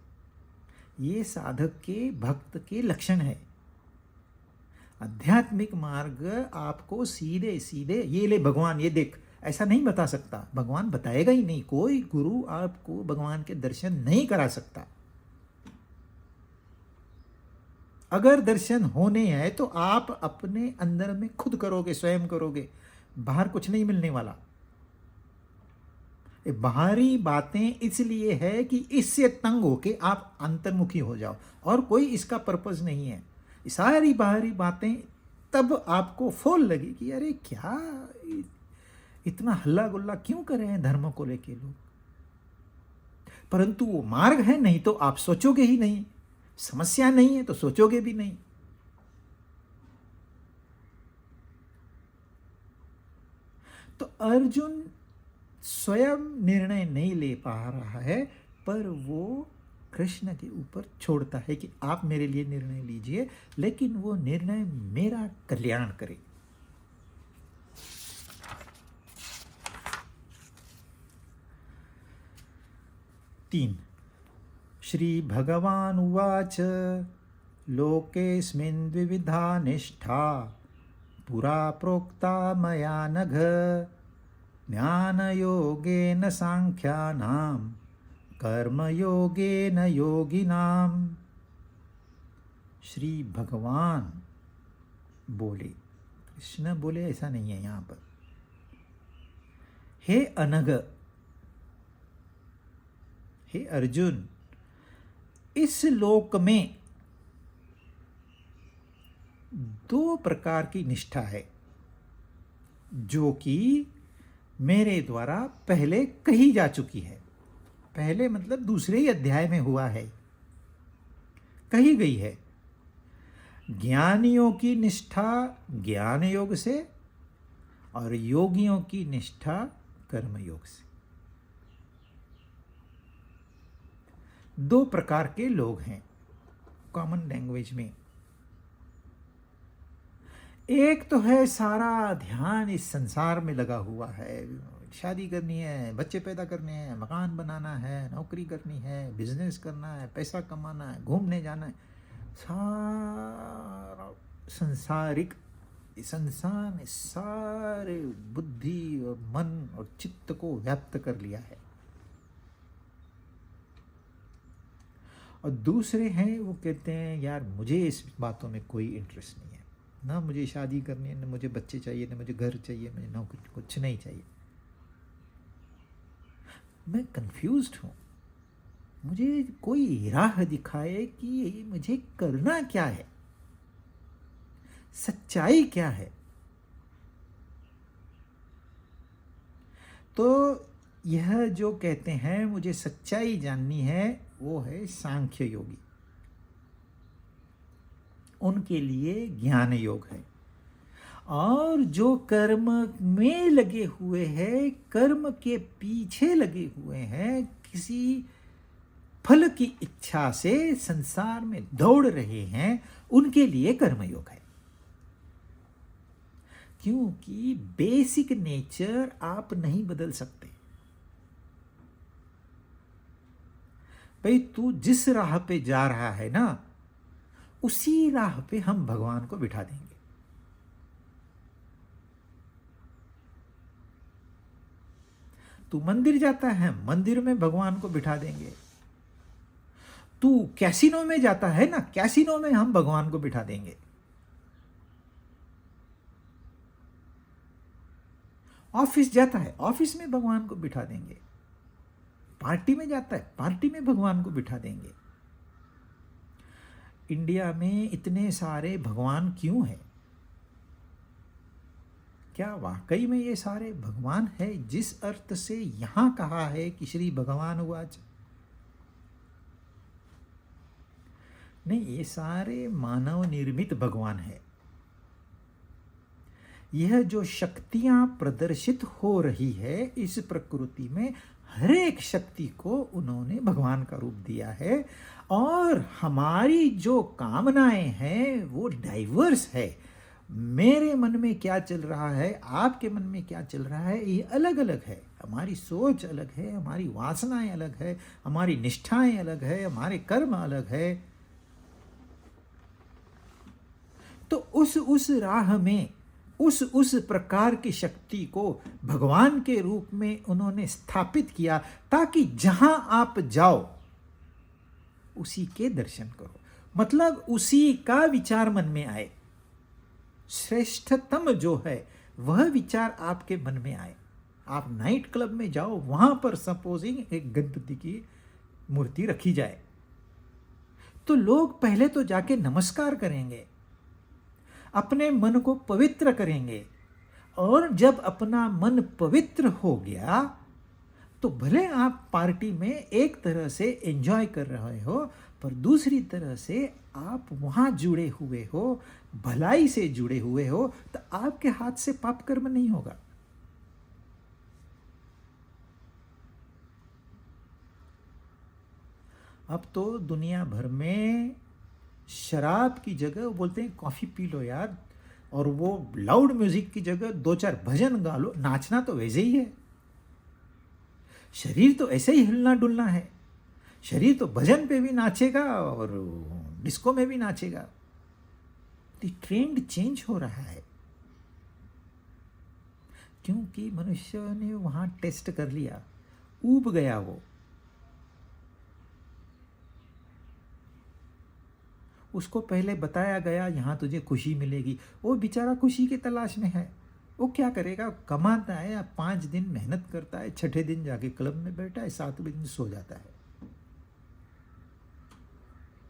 ये साधक के, भक्त के लक्षण है। आध्यात्मिक मार्ग आपको सीधे सीधे ये ले भगवान ये देख ऐसा नहीं बता सकता। भगवान बताएगा ही नहीं। कोई गुरु आपको भगवान के दर्शन नहीं करा सकता। अगर दर्शन होने हैं तो आप अपने अंदर में खुद करोगे, स्वयं करोगे, बाहर कुछ नहीं मिलने वाला। ये बाहरी बातें इसलिए है कि इससे तंग होके आप अंतर्मुखी हो जाओ, और कोई इसका पर्पस नहीं है। सारी बाहरी बातें तब आपको फोल लगी कि अरे क्या इतना हल्ला गुल्ला क्यों कर रहे हैं धर्म को लेके लोग। परंतु वो मार्ग है, नहीं तो आप सोचोगे ही नहीं। समस्या नहीं है तो सोचोगे भी नहीं। तो अर्जुन स्वयं निर्णय नहीं ले पा रहा है, पर वो कृष्ण के ऊपर छोड़ता है कि आप मेरे लिए निर्णय लीजिए, लेकिन वो निर्णय मेरा कल्याण करे। तीन, श्री भगवान उवाच लोकेस्मिन् द्विविधा निष्ठा पुरा प्रोक्ता मया नघ ज्ञानयोगेन सांख्यानां कर्मयोगेन योगिनां। श्री भगवान बोले, कृष्ण बोले ऐसा नहीं है यहां पर। हे अनघ, हे अर्जुन, इस लोक में दो प्रकार की निष्ठा है जो कि मेरे द्वारा पहले कही जा चुकी है। पहले मतलब दूसरे ही अध्याय में हुआ है, कही गई है। ज्ञानियों की निष्ठा ज्ञान योग से और योगियों की निष्ठा कर्म योग से। दो प्रकार के लोग हैं कॉमन लैंग्वेज में। एक तो है सारा ध्यान इस संसार में लगा हुआ है, शादी करनी है, बच्चे पैदा करने हैं, मकान बनाना है, नौकरी करनी है, बिजनेस करना है, पैसा कमाना है, घूमने जाना है। सारा संसारिक संसार ने सारे बुद्धि और मन और चित्त को व्याप्त कर लिया है। और दूसरे हैं वो कहते हैं यार मुझे इस बातों में कोई इंटरेस्ट नहीं है, ना मुझे शादी करनी है, ना मुझे बच्चे चाहिए, ना मुझे घर चाहिए, मुझे नौकरी, कुछ नहीं चाहिए। मैं कंफ्यूज्ड हूँ, मुझे कोई राह दिखाए कि मुझे करना क्या है, सच्चाई क्या है। तो यह जो कहते हैं मुझे सच्चाई जाननी है, वो है सांख्य योगी। उनके लिए ज्ञान योग है। और जो कर्म में लगे हुए हैं, कर्म के पीछे लगे हुए हैं, किसी फल की इच्छा से संसार में दौड़ रहे हैं, उनके लिए कर्मयोग है। क्योंकि बेसिक नेचर आप नहीं बदल सकते। भाई तू जिस राह पे जा रहा है ना, उसी राह पे हम भगवान को बिठा देंगे। तू मंदिर जाता है, मंदिर में भगवान को बिठा देंगे। तू कैसीनो में जाता है ना, कैसीनो में हम भगवान को बिठा देंगे। ऑफिस जाता है, ऑफिस में भगवान को बिठा देंगे। पार्टी में जाता है, पार्टी में भगवान को बिठा देंगे। इंडिया में इतने सारे भगवान क्यों हैं? क्या वाकई में ये सारे भगवान है जिस अर्थ से यहां कहा है कि श्री भगवान उवाच? नहीं, ये सारे मानव निर्मित भगवान है। यह जो शक्तियां प्रदर्शित हो रही है इस प्रकृति में, हर एक शक्ति को उन्होंने भगवान का रूप दिया है। और हमारी जो कामनाएं हैं वो डाइवर्स है। मेरे मन में क्या चल रहा है, आपके मन में क्या चल रहा है, ये अलग अलग है। हमारी सोच अलग है, हमारी वासनाएं अलग है, हमारी निष्ठाएं अलग है, हमारे कर्म अलग है। तो उस राह में उस प्रकार की शक्ति को भगवान के रूप में उन्होंने स्थापित किया, ताकि जहां आप जाओ उसी के दर्शन करो। मतलब उसी का विचार मन में आए, श्रेष्ठतम जो है वह विचार आपके मन में आए। आप नाइट क्लब में जाओ, वहां पर सपोजिंग एक गणपति की मूर्ति रखी जाए, तो लोग पहले तो जाके नमस्कार करेंगे, अपने मन को पवित्र करेंगे। और जब अपना मन पवित्र हो गया तो भले आप पार्टी में एक तरह से एंजॉय कर रहे हो, पर दूसरी तरह से आप वहां जुड़े हुए हो, भलाई से जुड़े हुए हो, तो आपके हाथ से पाप कर्म नहीं होगा। अब तो दुनिया भर में शराब की जगह वो बोलते हैं कॉफी पी लो यार, और वो लाउड म्यूजिक की जगह दो चार भजन गा लो। नाचना तो वैसे ही है, शरीर तो ऐसे ही हिलना डुलना है। शरीर तो भजन पे भी नाचेगा और डिस्को में भी नाचेगा। तो ट्रेंड चेंज हो रहा है, क्योंकि मनुष्य ने वहां टेस्ट कर लिया, ऊब गया वो। उसको पहले बताया गया यहाँ तुझे खुशी मिलेगी, वो बेचारा खुशी की तलाश में है। वो क्या करेगा, कमाता है, 5 दिन मेहनत करता है, 6ठे दिन जाके क्लब में बैठा है, 7वें दिन सो जाता है।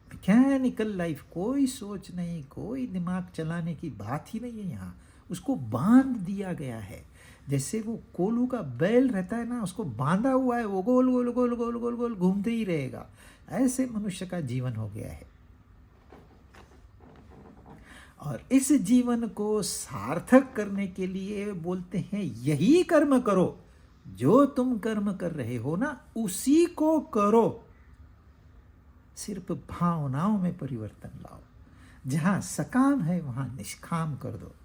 मैकेनिकल लाइफ, कोई सोच नहीं, कोई दिमाग चलाने की बात ही नहीं है यहाँ। उसको बांध दिया गया है, जैसे वो कोलू का बैल रहता है ना, उसको बांधा हुआ है, वो गोल गोल गोल गोल गोल गोल घूमते ही रहेगा। ऐसे मनुष्य का जीवन हो गया है। और इस जीवन को सार्थक करने के लिए बोलते हैं यही कर्म करो, जो तुम कर्म कर रहे हो ना उसी को करो। सिर्फ भावनाओं में परिवर्तन लाओ, जहां सकाम है वहां निष्काम कर दो।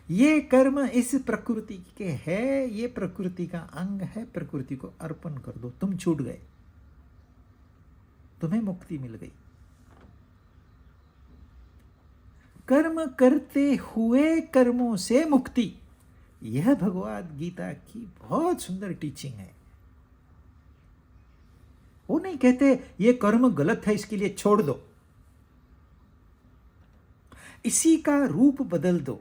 ये कर्म इस प्रकृति के है, ये प्रकृति का अंग है, प्रकृति को अर्पण कर दो। तुम छूट गए, तुम्हें मुक्ति मिल गई। कर्म करते हुए कर्मों से मुक्ति, यह भगवद गीता की बहुत सुंदर टीचिंग है। वो नहीं कहते ये कर्म गलत है इसके लिए छोड़ दो, इसी का रूप बदल दो।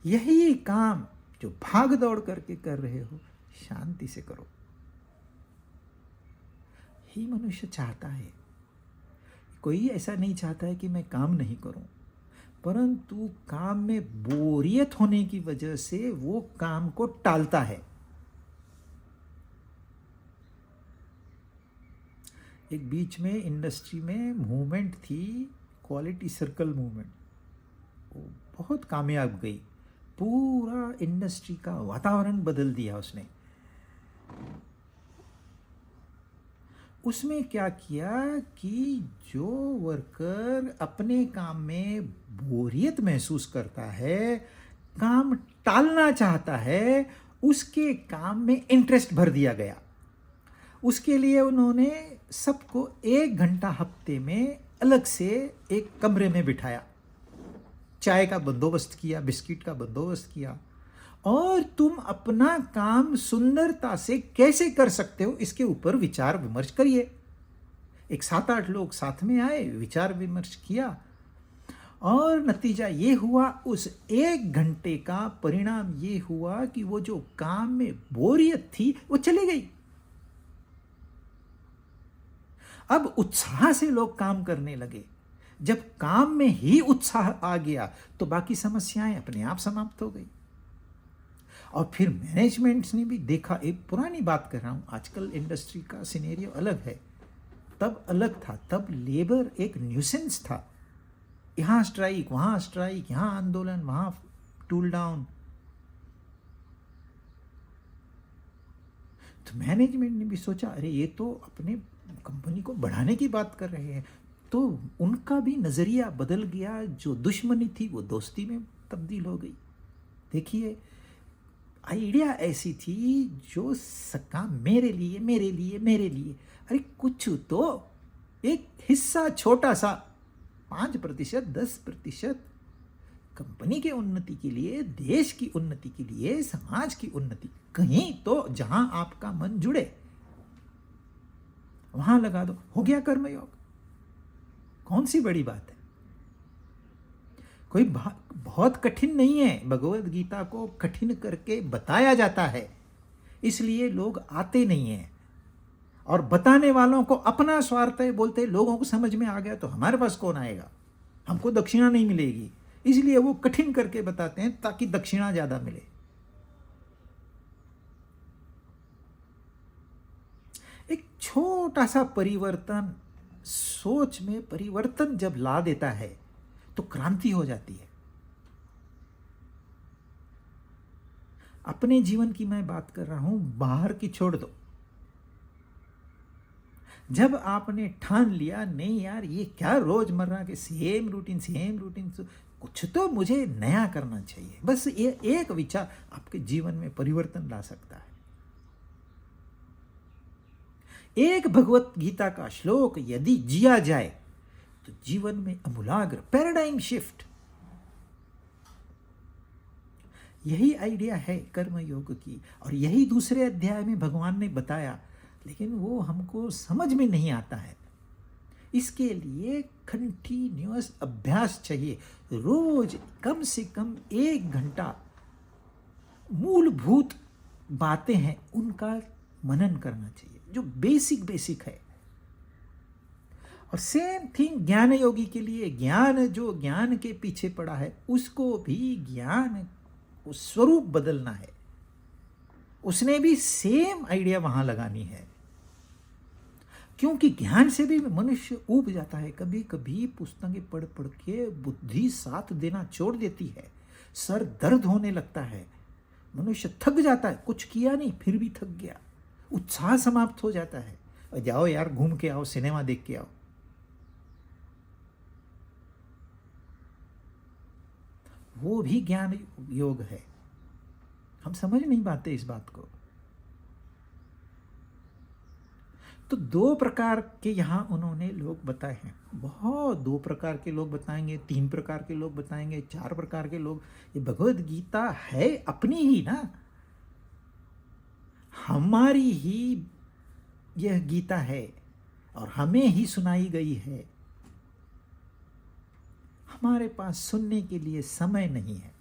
यही काम जो भाग दौड़ करके कर रहे हो, शांति से करो। ही मनुष्य चाहता है, कोई ऐसा नहीं चाहता है कि मैं काम नहीं करूं, परंतु काम में बोरियत होने की वजह से वो काम को टालता है। एक बीच में इंडस्ट्री में मूवमेंट थी, क्वालिटी सर्कल मूवमेंट, वो बहुत कामयाब गई, पूरा इंडस्ट्री का वातावरण बदल दिया उसने। उसमें क्या किया कि जो वर्कर अपने काम में बोरियत महसूस करता है, काम टालना चाहता है, उसके काम में इंटरेस्ट भर दिया गया। उसके लिए उन्होंने सबको 1 घंटा हफ्ते में अलग से एक कमरे में बिठाया, चाय का बंदोबस्त किया, बिस्किट का बंदोबस्त किया, और तुम अपना काम सुंदरता से कैसे कर सकते हो इसके ऊपर विचार विमर्श करिए। एक 7-8 लोग साथ में आए, विचार विमर्श किया, और नतीजा ये हुआ, उस 1 घंटे का परिणाम ये हुआ कि वो जो काम में बोरियत थी वो चली गई। अब उत्साह से लोग काम करने लगे। जब काम में ही उत्साह आ गया तो बाकी समस्याएं अपने आप समाप्त हो गई। और फिर मैनेजमेंट्स ने भी देखा, एक पुरानी बात कर रहा हूं, आजकल इंडस्ट्री का सिनेरियो अलग है, तब अलग था। तब लेबर एक न्यूसेंस था, यहाँ स्ट्राइक, वहाँ स्ट्राइक, यहाँ आंदोलन, वहाँ टूल डाउन। तो मैनेजमेंट ने भी सोचा, अरे ये तो अपने कंपनी को बढ़ाने की बात कर रहे हैं। तो उनका भी नज़रिया बदल गया, जो दुश्मनी थी वो दोस्ती में तब्दील हो गई। देखिए, आइडिया ऐसी थी जो सका मेरे लिए मेरे लिए मेरे लिए, अरे कुछ तो एक हिस्सा छोटा सा 5%, 10% कंपनी के उन्नति के लिए, देश की उन्नति के लिए, समाज की उन्नति, कहीं तो जहां आपका मन जुड़े वहां लगा दो, हो गया कर्मयोग। कौन सी बड़ी बात है? कोई बहुत कठिन नहीं है। भगवत गीता को कठिन करके बताया जाता है, इसलिए लोग आते नहीं हैं। और बताने वालों को अपना स्वार्थ है, बोलते लोगों को समझ में आ गया तो हमारे पास कौन आएगा, हमको दक्षिणा नहीं मिलेगी, इसलिए वो कठिन करके बताते हैं ताकि दक्षिणा ज्यादा मिले। एक छोटा सा परिवर्तन, सोच में परिवर्तन जब ला देता है तो क्रांति हो जाती है। अपने जीवन की मैं बात कर रहा हूं, बाहर की छोड़ दो। जब आपने ठान लिया, नहीं यार ये क्या रोजमर्रा के सेम रूटीन, कुछ तो मुझे नया करना चाहिए, बस ये एक विचार आपके जीवन में परिवर्तन ला सकता है। एक भगवत गीता का श्लोक यदि जिया जाए तो जीवन में अमूलाग्र पैराडाइम शिफ्ट। यही आइडिया है कर्म योग की, और यही दूसरे अध्याय में भगवान ने बताया, लेकिन वो हमको समझ में नहीं आता है। इसके लिए कंटिन्यूअस अभ्यास चाहिए। रोज कम से कम 1 घंटा मूलभूत बातें हैं उनका मनन करना चाहिए, जो बेसिक है। और सेम थिंग ज्ञान योगी के लिए, ज्ञान जो ज्ञान के पीछे पड़ा है उसको भी ज्ञान स्वरूप बदलना है। उसने भी सेम आइडिया वहां लगानी है, क्योंकि ज्ञान से भी मनुष्य ऊब जाता है। कभी कभी पुस्तकें पढ़ पढ़ के बुद्धि साथ देना छोड़ देती है, सर दर्द होने लगता है, मनुष्य थक जाता है। कुछ किया नहीं फिर भी थक गया, उत्साह समाप्त हो जाता है। जाओ यार, घूम के आओ, सिनेमा देख के आओ। वो भी ज्ञान योग है। हम समझ नहीं पाते इस बात को। तो 2 प्रकार के यहां उन्होंने लोग बताए हैं, बहुत 2 प्रकार के लोग बताएंगे, 3 प्रकार के लोग बताएंगे, 4 प्रकार के लोग। ये भगवत गीता है अपनी ही ना, हमारी ही यह गीता है और हमें ही सुनाई गई है। हमारे पास सुनने के लिए समय नहीं है।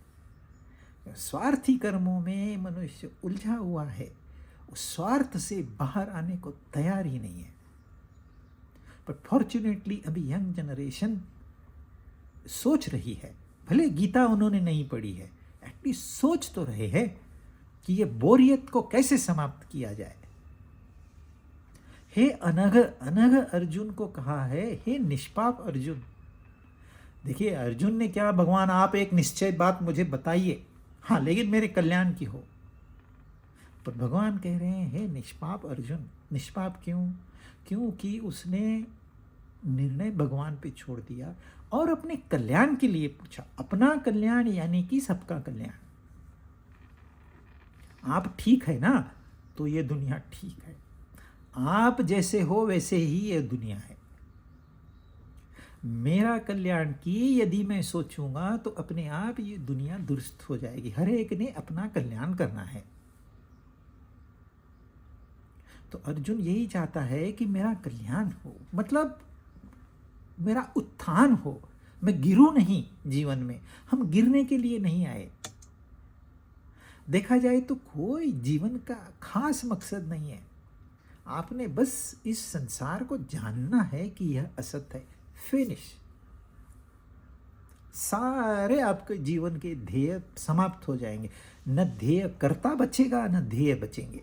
स्वार्थी कर्मों में मनुष्य उलझा हुआ है, उस स्वार्थ से बाहर आने को तैयार ही नहीं है। पर फॉर्चुनेटली अभी यंग जनरेशन सोच रही है, भले गीता उन्होंने नहीं पढ़ी है, एटलीस्ट सोच तो रहे हैं कि ये बोरियत को कैसे समाप्त किया जाए। हे अनघ अर्जुन को कहा है, हे निष्पाप अर्जुन। देखिए, अर्जुन ने क्या, भगवान आप एक निश्चय बात मुझे बताइए, हाँ लेकिन मेरे कल्याण की हो। पर भगवान कह रहे हैं, हे निष्पाप अर्जुन। निष्पाप क्यों? क्योंकि उसने निर्णय भगवान पे छोड़ दिया और अपने कल्याण के लिए पूछा। अपना कल्याण यानी कि सबका कल्याण। आप ठीक है ना, तो ये दुनिया ठीक है। आप जैसे हो वैसे ही ये दुनिया है। मेरा कल्याण की यदि मैं सोचूंगा तो अपने आप ये दुनिया दुरुस्त हो जाएगी। हर एक ने अपना कल्याण करना है। तो अर्जुन यही चाहता है कि मेरा कल्याण हो, मतलब मेरा उत्थान हो, मैं गिरूं नहीं जीवन में, हम गिरने के लिए नहीं आए। देखा जाए तो कोई जीवन का खास मकसद नहीं है, आपने बस इस संसार को जानना है कि यह असत है, फिनिश। सारे आपके जीवन के ध्येय समाप्त हो जाएंगे, न ध्येय कर्ता बचेगा न ध्येय बचेंगे।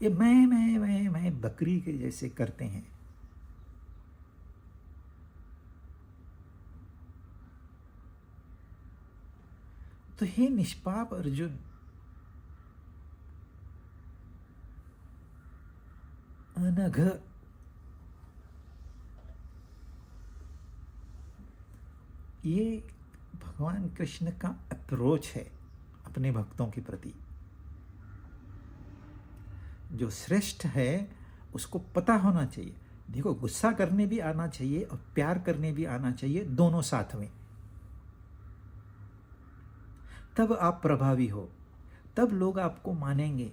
ये मैं बकरी के जैसे करते हैं। तो हे निष्पाप अर्जुन, अनघ, ये भगवान कृष्ण का अप्रोच है अपने भक्तों के प्रति। जो श्रेष्ठ है उसको पता होना चाहिए। देखो, गुस्सा करने भी आना चाहिए और प्यार करने भी आना चाहिए, दोनों साथ में। तब आप प्रभावी हो, तब लोग आपको मानेंगे।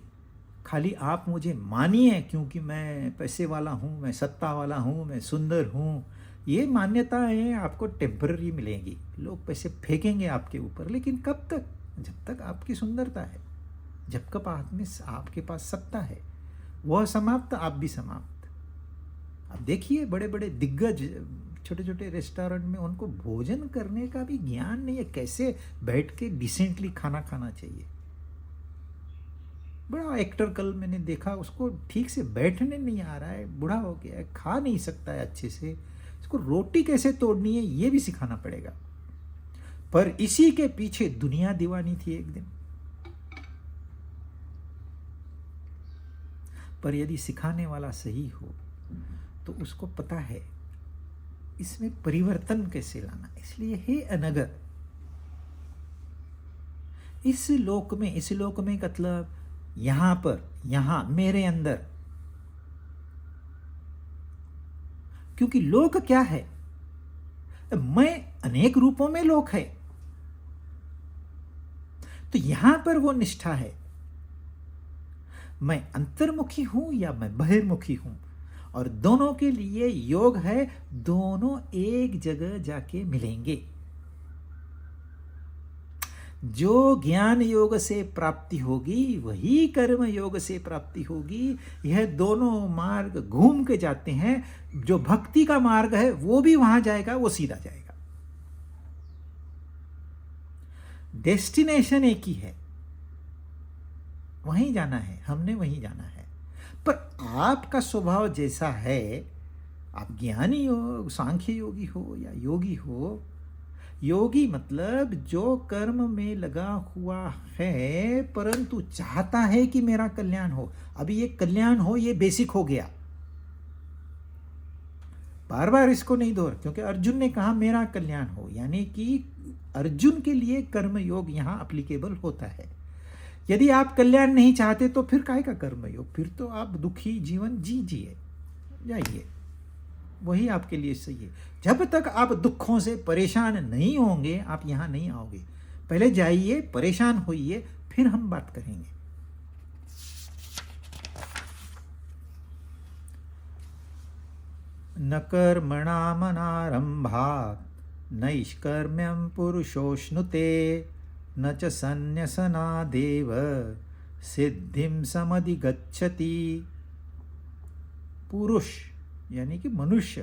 खाली आप मुझे मानिए क्योंकि मैं पैसे वाला हूँ, मैं सत्ता वाला हूँ, मैं सुंदर हूँ, ये मान्यताएं आपको टेम्पररी मिलेंगी। लोग पैसे फेंकेंगे आपके ऊपर, लेकिन कब तक? जब तक आपकी सुंदरता है, जब तक आपके पास सत्ता है, वह समाप्त, आप भी समाप्त। अब देखिए, बड़े बड़े दिग्गज छोटे छोटे रेस्टोरेंट में, उनको भोजन करने का भी ज्ञान नहीं है, कैसे बैठ के डिसेंटली खाना खाना चाहिए। बड़ा एक्टर कल मैंने देखा, उसको ठीक से बैठने नहीं आ रहा है, बूढ़ा हो गया है, खा नहीं सकता है अच्छे से, इसको रोटी कैसे तोड़नी है ये भी सिखाना पड़ेगा। पर इसी के पीछे दुनिया दीवानी थी एक दिन। पर यदि सिखाने वाला सही हो तो उसको पता है इसमें परिवर्तन कैसे लाना। इसलिए हे अनगर, इस लोक में मतलब यहां पर, यहां मेरे अंदर, क्योंकि लोक क्या है? मैं अनेक रूपों में लोक है। तो यहां पर वो निष्ठा है, मैं अंतर्मुखी हूं या मैं बहिर्मुखी हूं, और दोनों के लिए योग है, दोनों एक जगह जाके मिलेंगे। जो ज्ञान योग से प्राप्ति होगी वही कर्म योग से प्राप्ति होगी। यह दोनों मार्ग घूम के जाते हैं। जो भक्ति का मार्ग है वो भी वहां जाएगा, वो सीधा जाएगा। डेस्टिनेशन एक ही है, वहीं जाना है, हमने वहीं जाना है। पर आपका स्वभाव जैसा है, आप ज्ञानी हो, सांख्य योगी हो या योगी हो, योगी मतलब जो कर्म में लगा हुआ है परंतु चाहता है कि मेरा कल्याण हो। अभी ये कल्याण हो, ये बेसिक हो गया, बार बार इसको नहीं दोहरा, क्योंकि अर्जुन ने कहा मेरा कल्याण हो, यानी कि अर्जुन के लिए कर्म योग यहां अप्लीकेबल होता है। यदि आप कल्याण नहीं चाहते तो फिर काहे का कर्म योग? फिर तो आप दुखी जीवन जिए जाइए, वही आपके लिए सही है। जब तक आप दुखों से परेशान नहीं होंगे आप यहां नहीं आओगे। पहले जाइए, परेशान होइए, फिर हम बात करेंगे। न कर्मणामनारंभात् नैष्कर्म्यं पुरुषोश्नुते न च संन्यसनादेव सिद्धिं समधिगच्छति। पुरुष यानी कि मनुष्य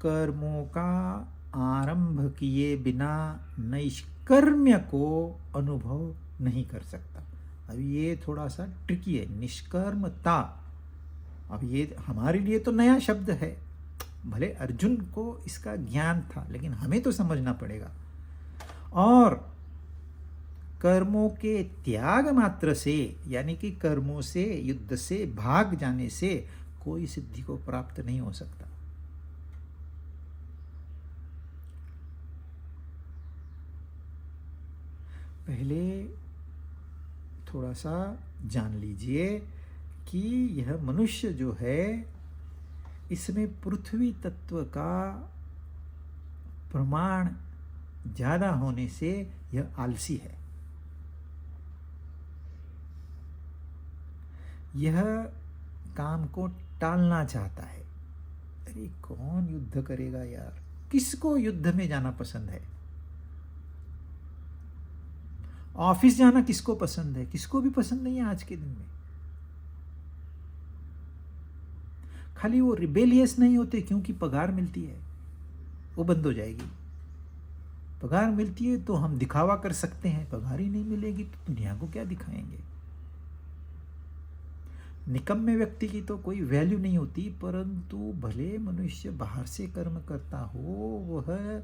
कर्मों का आरंभ किए बिना नैष्कर्म्य को अनुभव नहीं कर सकता। अब ये थोड़ा सा ट्रिकी है, निष्कर्मता। अब ये हमारे लिए तो नया शब्द है, भले अर्जुन को इसका ज्ञान था, लेकिन हमें तो समझना पड़ेगा। और कर्मों के त्याग मात्र से, यानी कि कर्मों से, युद्ध से भाग जाने से कोई सिद्धि को प्राप्त नहीं हो सकता। पहले थोड़ा सा जान लीजिए कि यह मनुष्य जो है, इसमें पृथ्वी तत्व का प्रमाण ज्यादा होने से यह आलसी है। यह काम को टालना चाहता है। अरे कौन युद्ध करेगा यार, किसको युद्ध में जाना पसंद है? ऑफिस जाना किसको पसंद है? किसको भी पसंद नहीं है आज के दिन में। खाली वो रिबेलियस नहीं होते क्योंकि पगार मिलती है, वो बंद हो जाएगी। पगार मिलती है तो हम दिखावा कर सकते हैं, पगार ही नहीं मिलेगी तो दुनिया को क्या दिखाएंगे। निकम्मे व्यक्ति की तो कोई वैल्यू नहीं होती, परंतु भले मनुष्य बाहर से कर्म करता हो, वह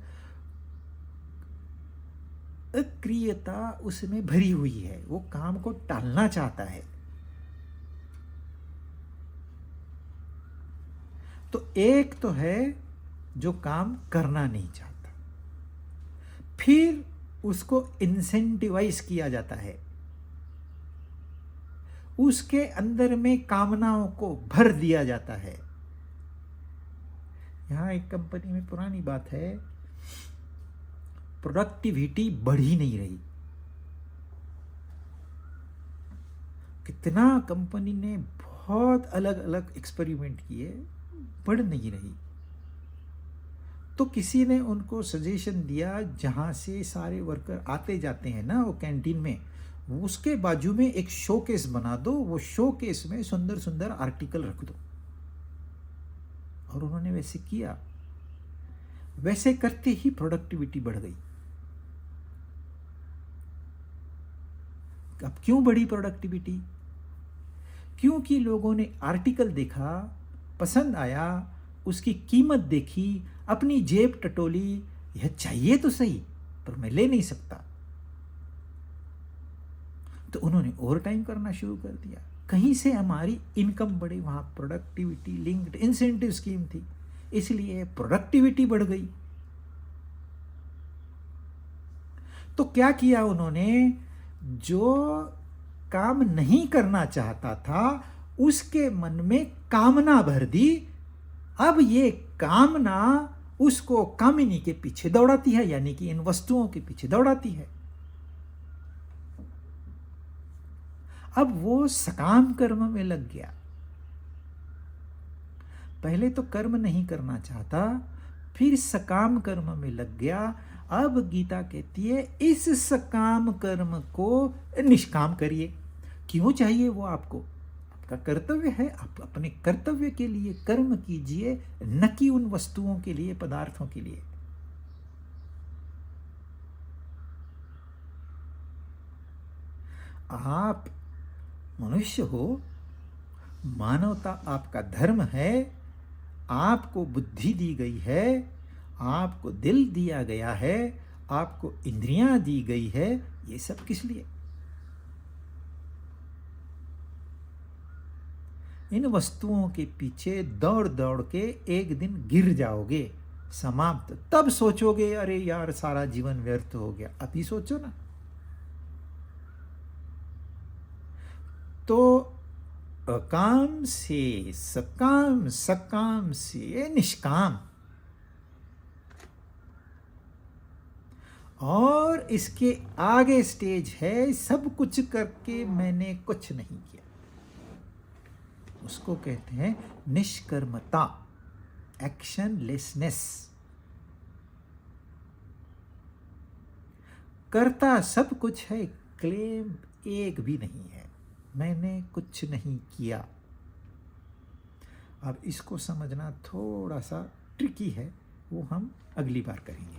अक्रियता उसमें भरी हुई है, वो काम को टालना चाहता है। तो एक तो है जो काम करना नहीं चाहता, फिर उसको इंसेंटिवाइज किया जाता है, उसके अंदर में कामनाओं को भर दिया जाता है। यहां एक कंपनी में पुरानी बात है, प्रोडक्टिविटी बढ़ ही नहीं रही। कितना कंपनी ने बहुत अलग अलग एक्सपेरिमेंट किए, बढ़ नहीं रही। तो किसी ने उनको सजेशन दिया, जहां से सारे वर्कर आते जाते हैं ना वो कैंटीन में, उसके बाजू में एक शोकेस बना दो, वो शोकेस में सुंदर सुंदर आर्टिकल रख दो। और उन्होंने वैसे किया, वैसे करते ही प्रोडक्टिविटी बढ़ गई। अब क्यों बढ़ी प्रोडक्टिविटी? क्योंकि लोगों ने आर्टिकल देखा, पसंद आया, उसकी कीमत देखी, अपनी जेब टटोली, यह चाहिए तो सही पर मैं ले नहीं सकता, तो उन्होंने ओवर टाइम करना शुरू कर दिया। कहीं से हमारी इनकम बढ़ी, वहां प्रोडक्टिविटी लिंक्ड इंसेंटिव स्कीम थी, इसलिए प्रोडक्टिविटी बढ़ गई। तो क्या किया उन्होंने, जो काम नहीं करना चाहता था उसके मन में कामना भर दी। अब ये कामना उसको कामिनी के पीछे दौड़ाती है, यानी कि इन वस्तुओं के पीछे दौड़ाती है। अब वो सकाम कर्म में लग गया। पहले तो कर्म नहीं करना चाहता, फिर सकाम कर्म में लग गया। अब गीता कहती है इस सकाम कर्म को निष्काम करिए। क्यों चाहिए वो आपको? आपका कर्तव्य है, आप अपने कर्तव्य के लिए कर्म कीजिए, न कि उन वस्तुओं के लिए, पदार्थों के लिए। आप मनुष्य हो, मानवता आपका धर्म है, आपको बुद्धि दी गई है, आपको दिल दिया गया है, आपको इंद्रियां दी गई है, ये सब किस लिए? इन वस्तुओं के पीछे दौड़ दौड़ के एक दिन गिर जाओगे, समाप्त। तब सोचोगे अरे यार सारा जीवन व्यर्थ हो गया। अभी सोचो ना। तो अकाम से सकाम, सकाम से निष्काम, और इसके आगे स्टेज है सब कुछ करके मैंने कुछ नहीं किया, उसको कहते हैं निष्कर्मता, एक्शनलेसनेस। करता सब कुछ है, क्लेम एक भी नहीं है, मैंने कुछ नहीं किया। अब इसको समझना थोड़ा सा ट्रिकी है, वो हम अगली बार करेंगे।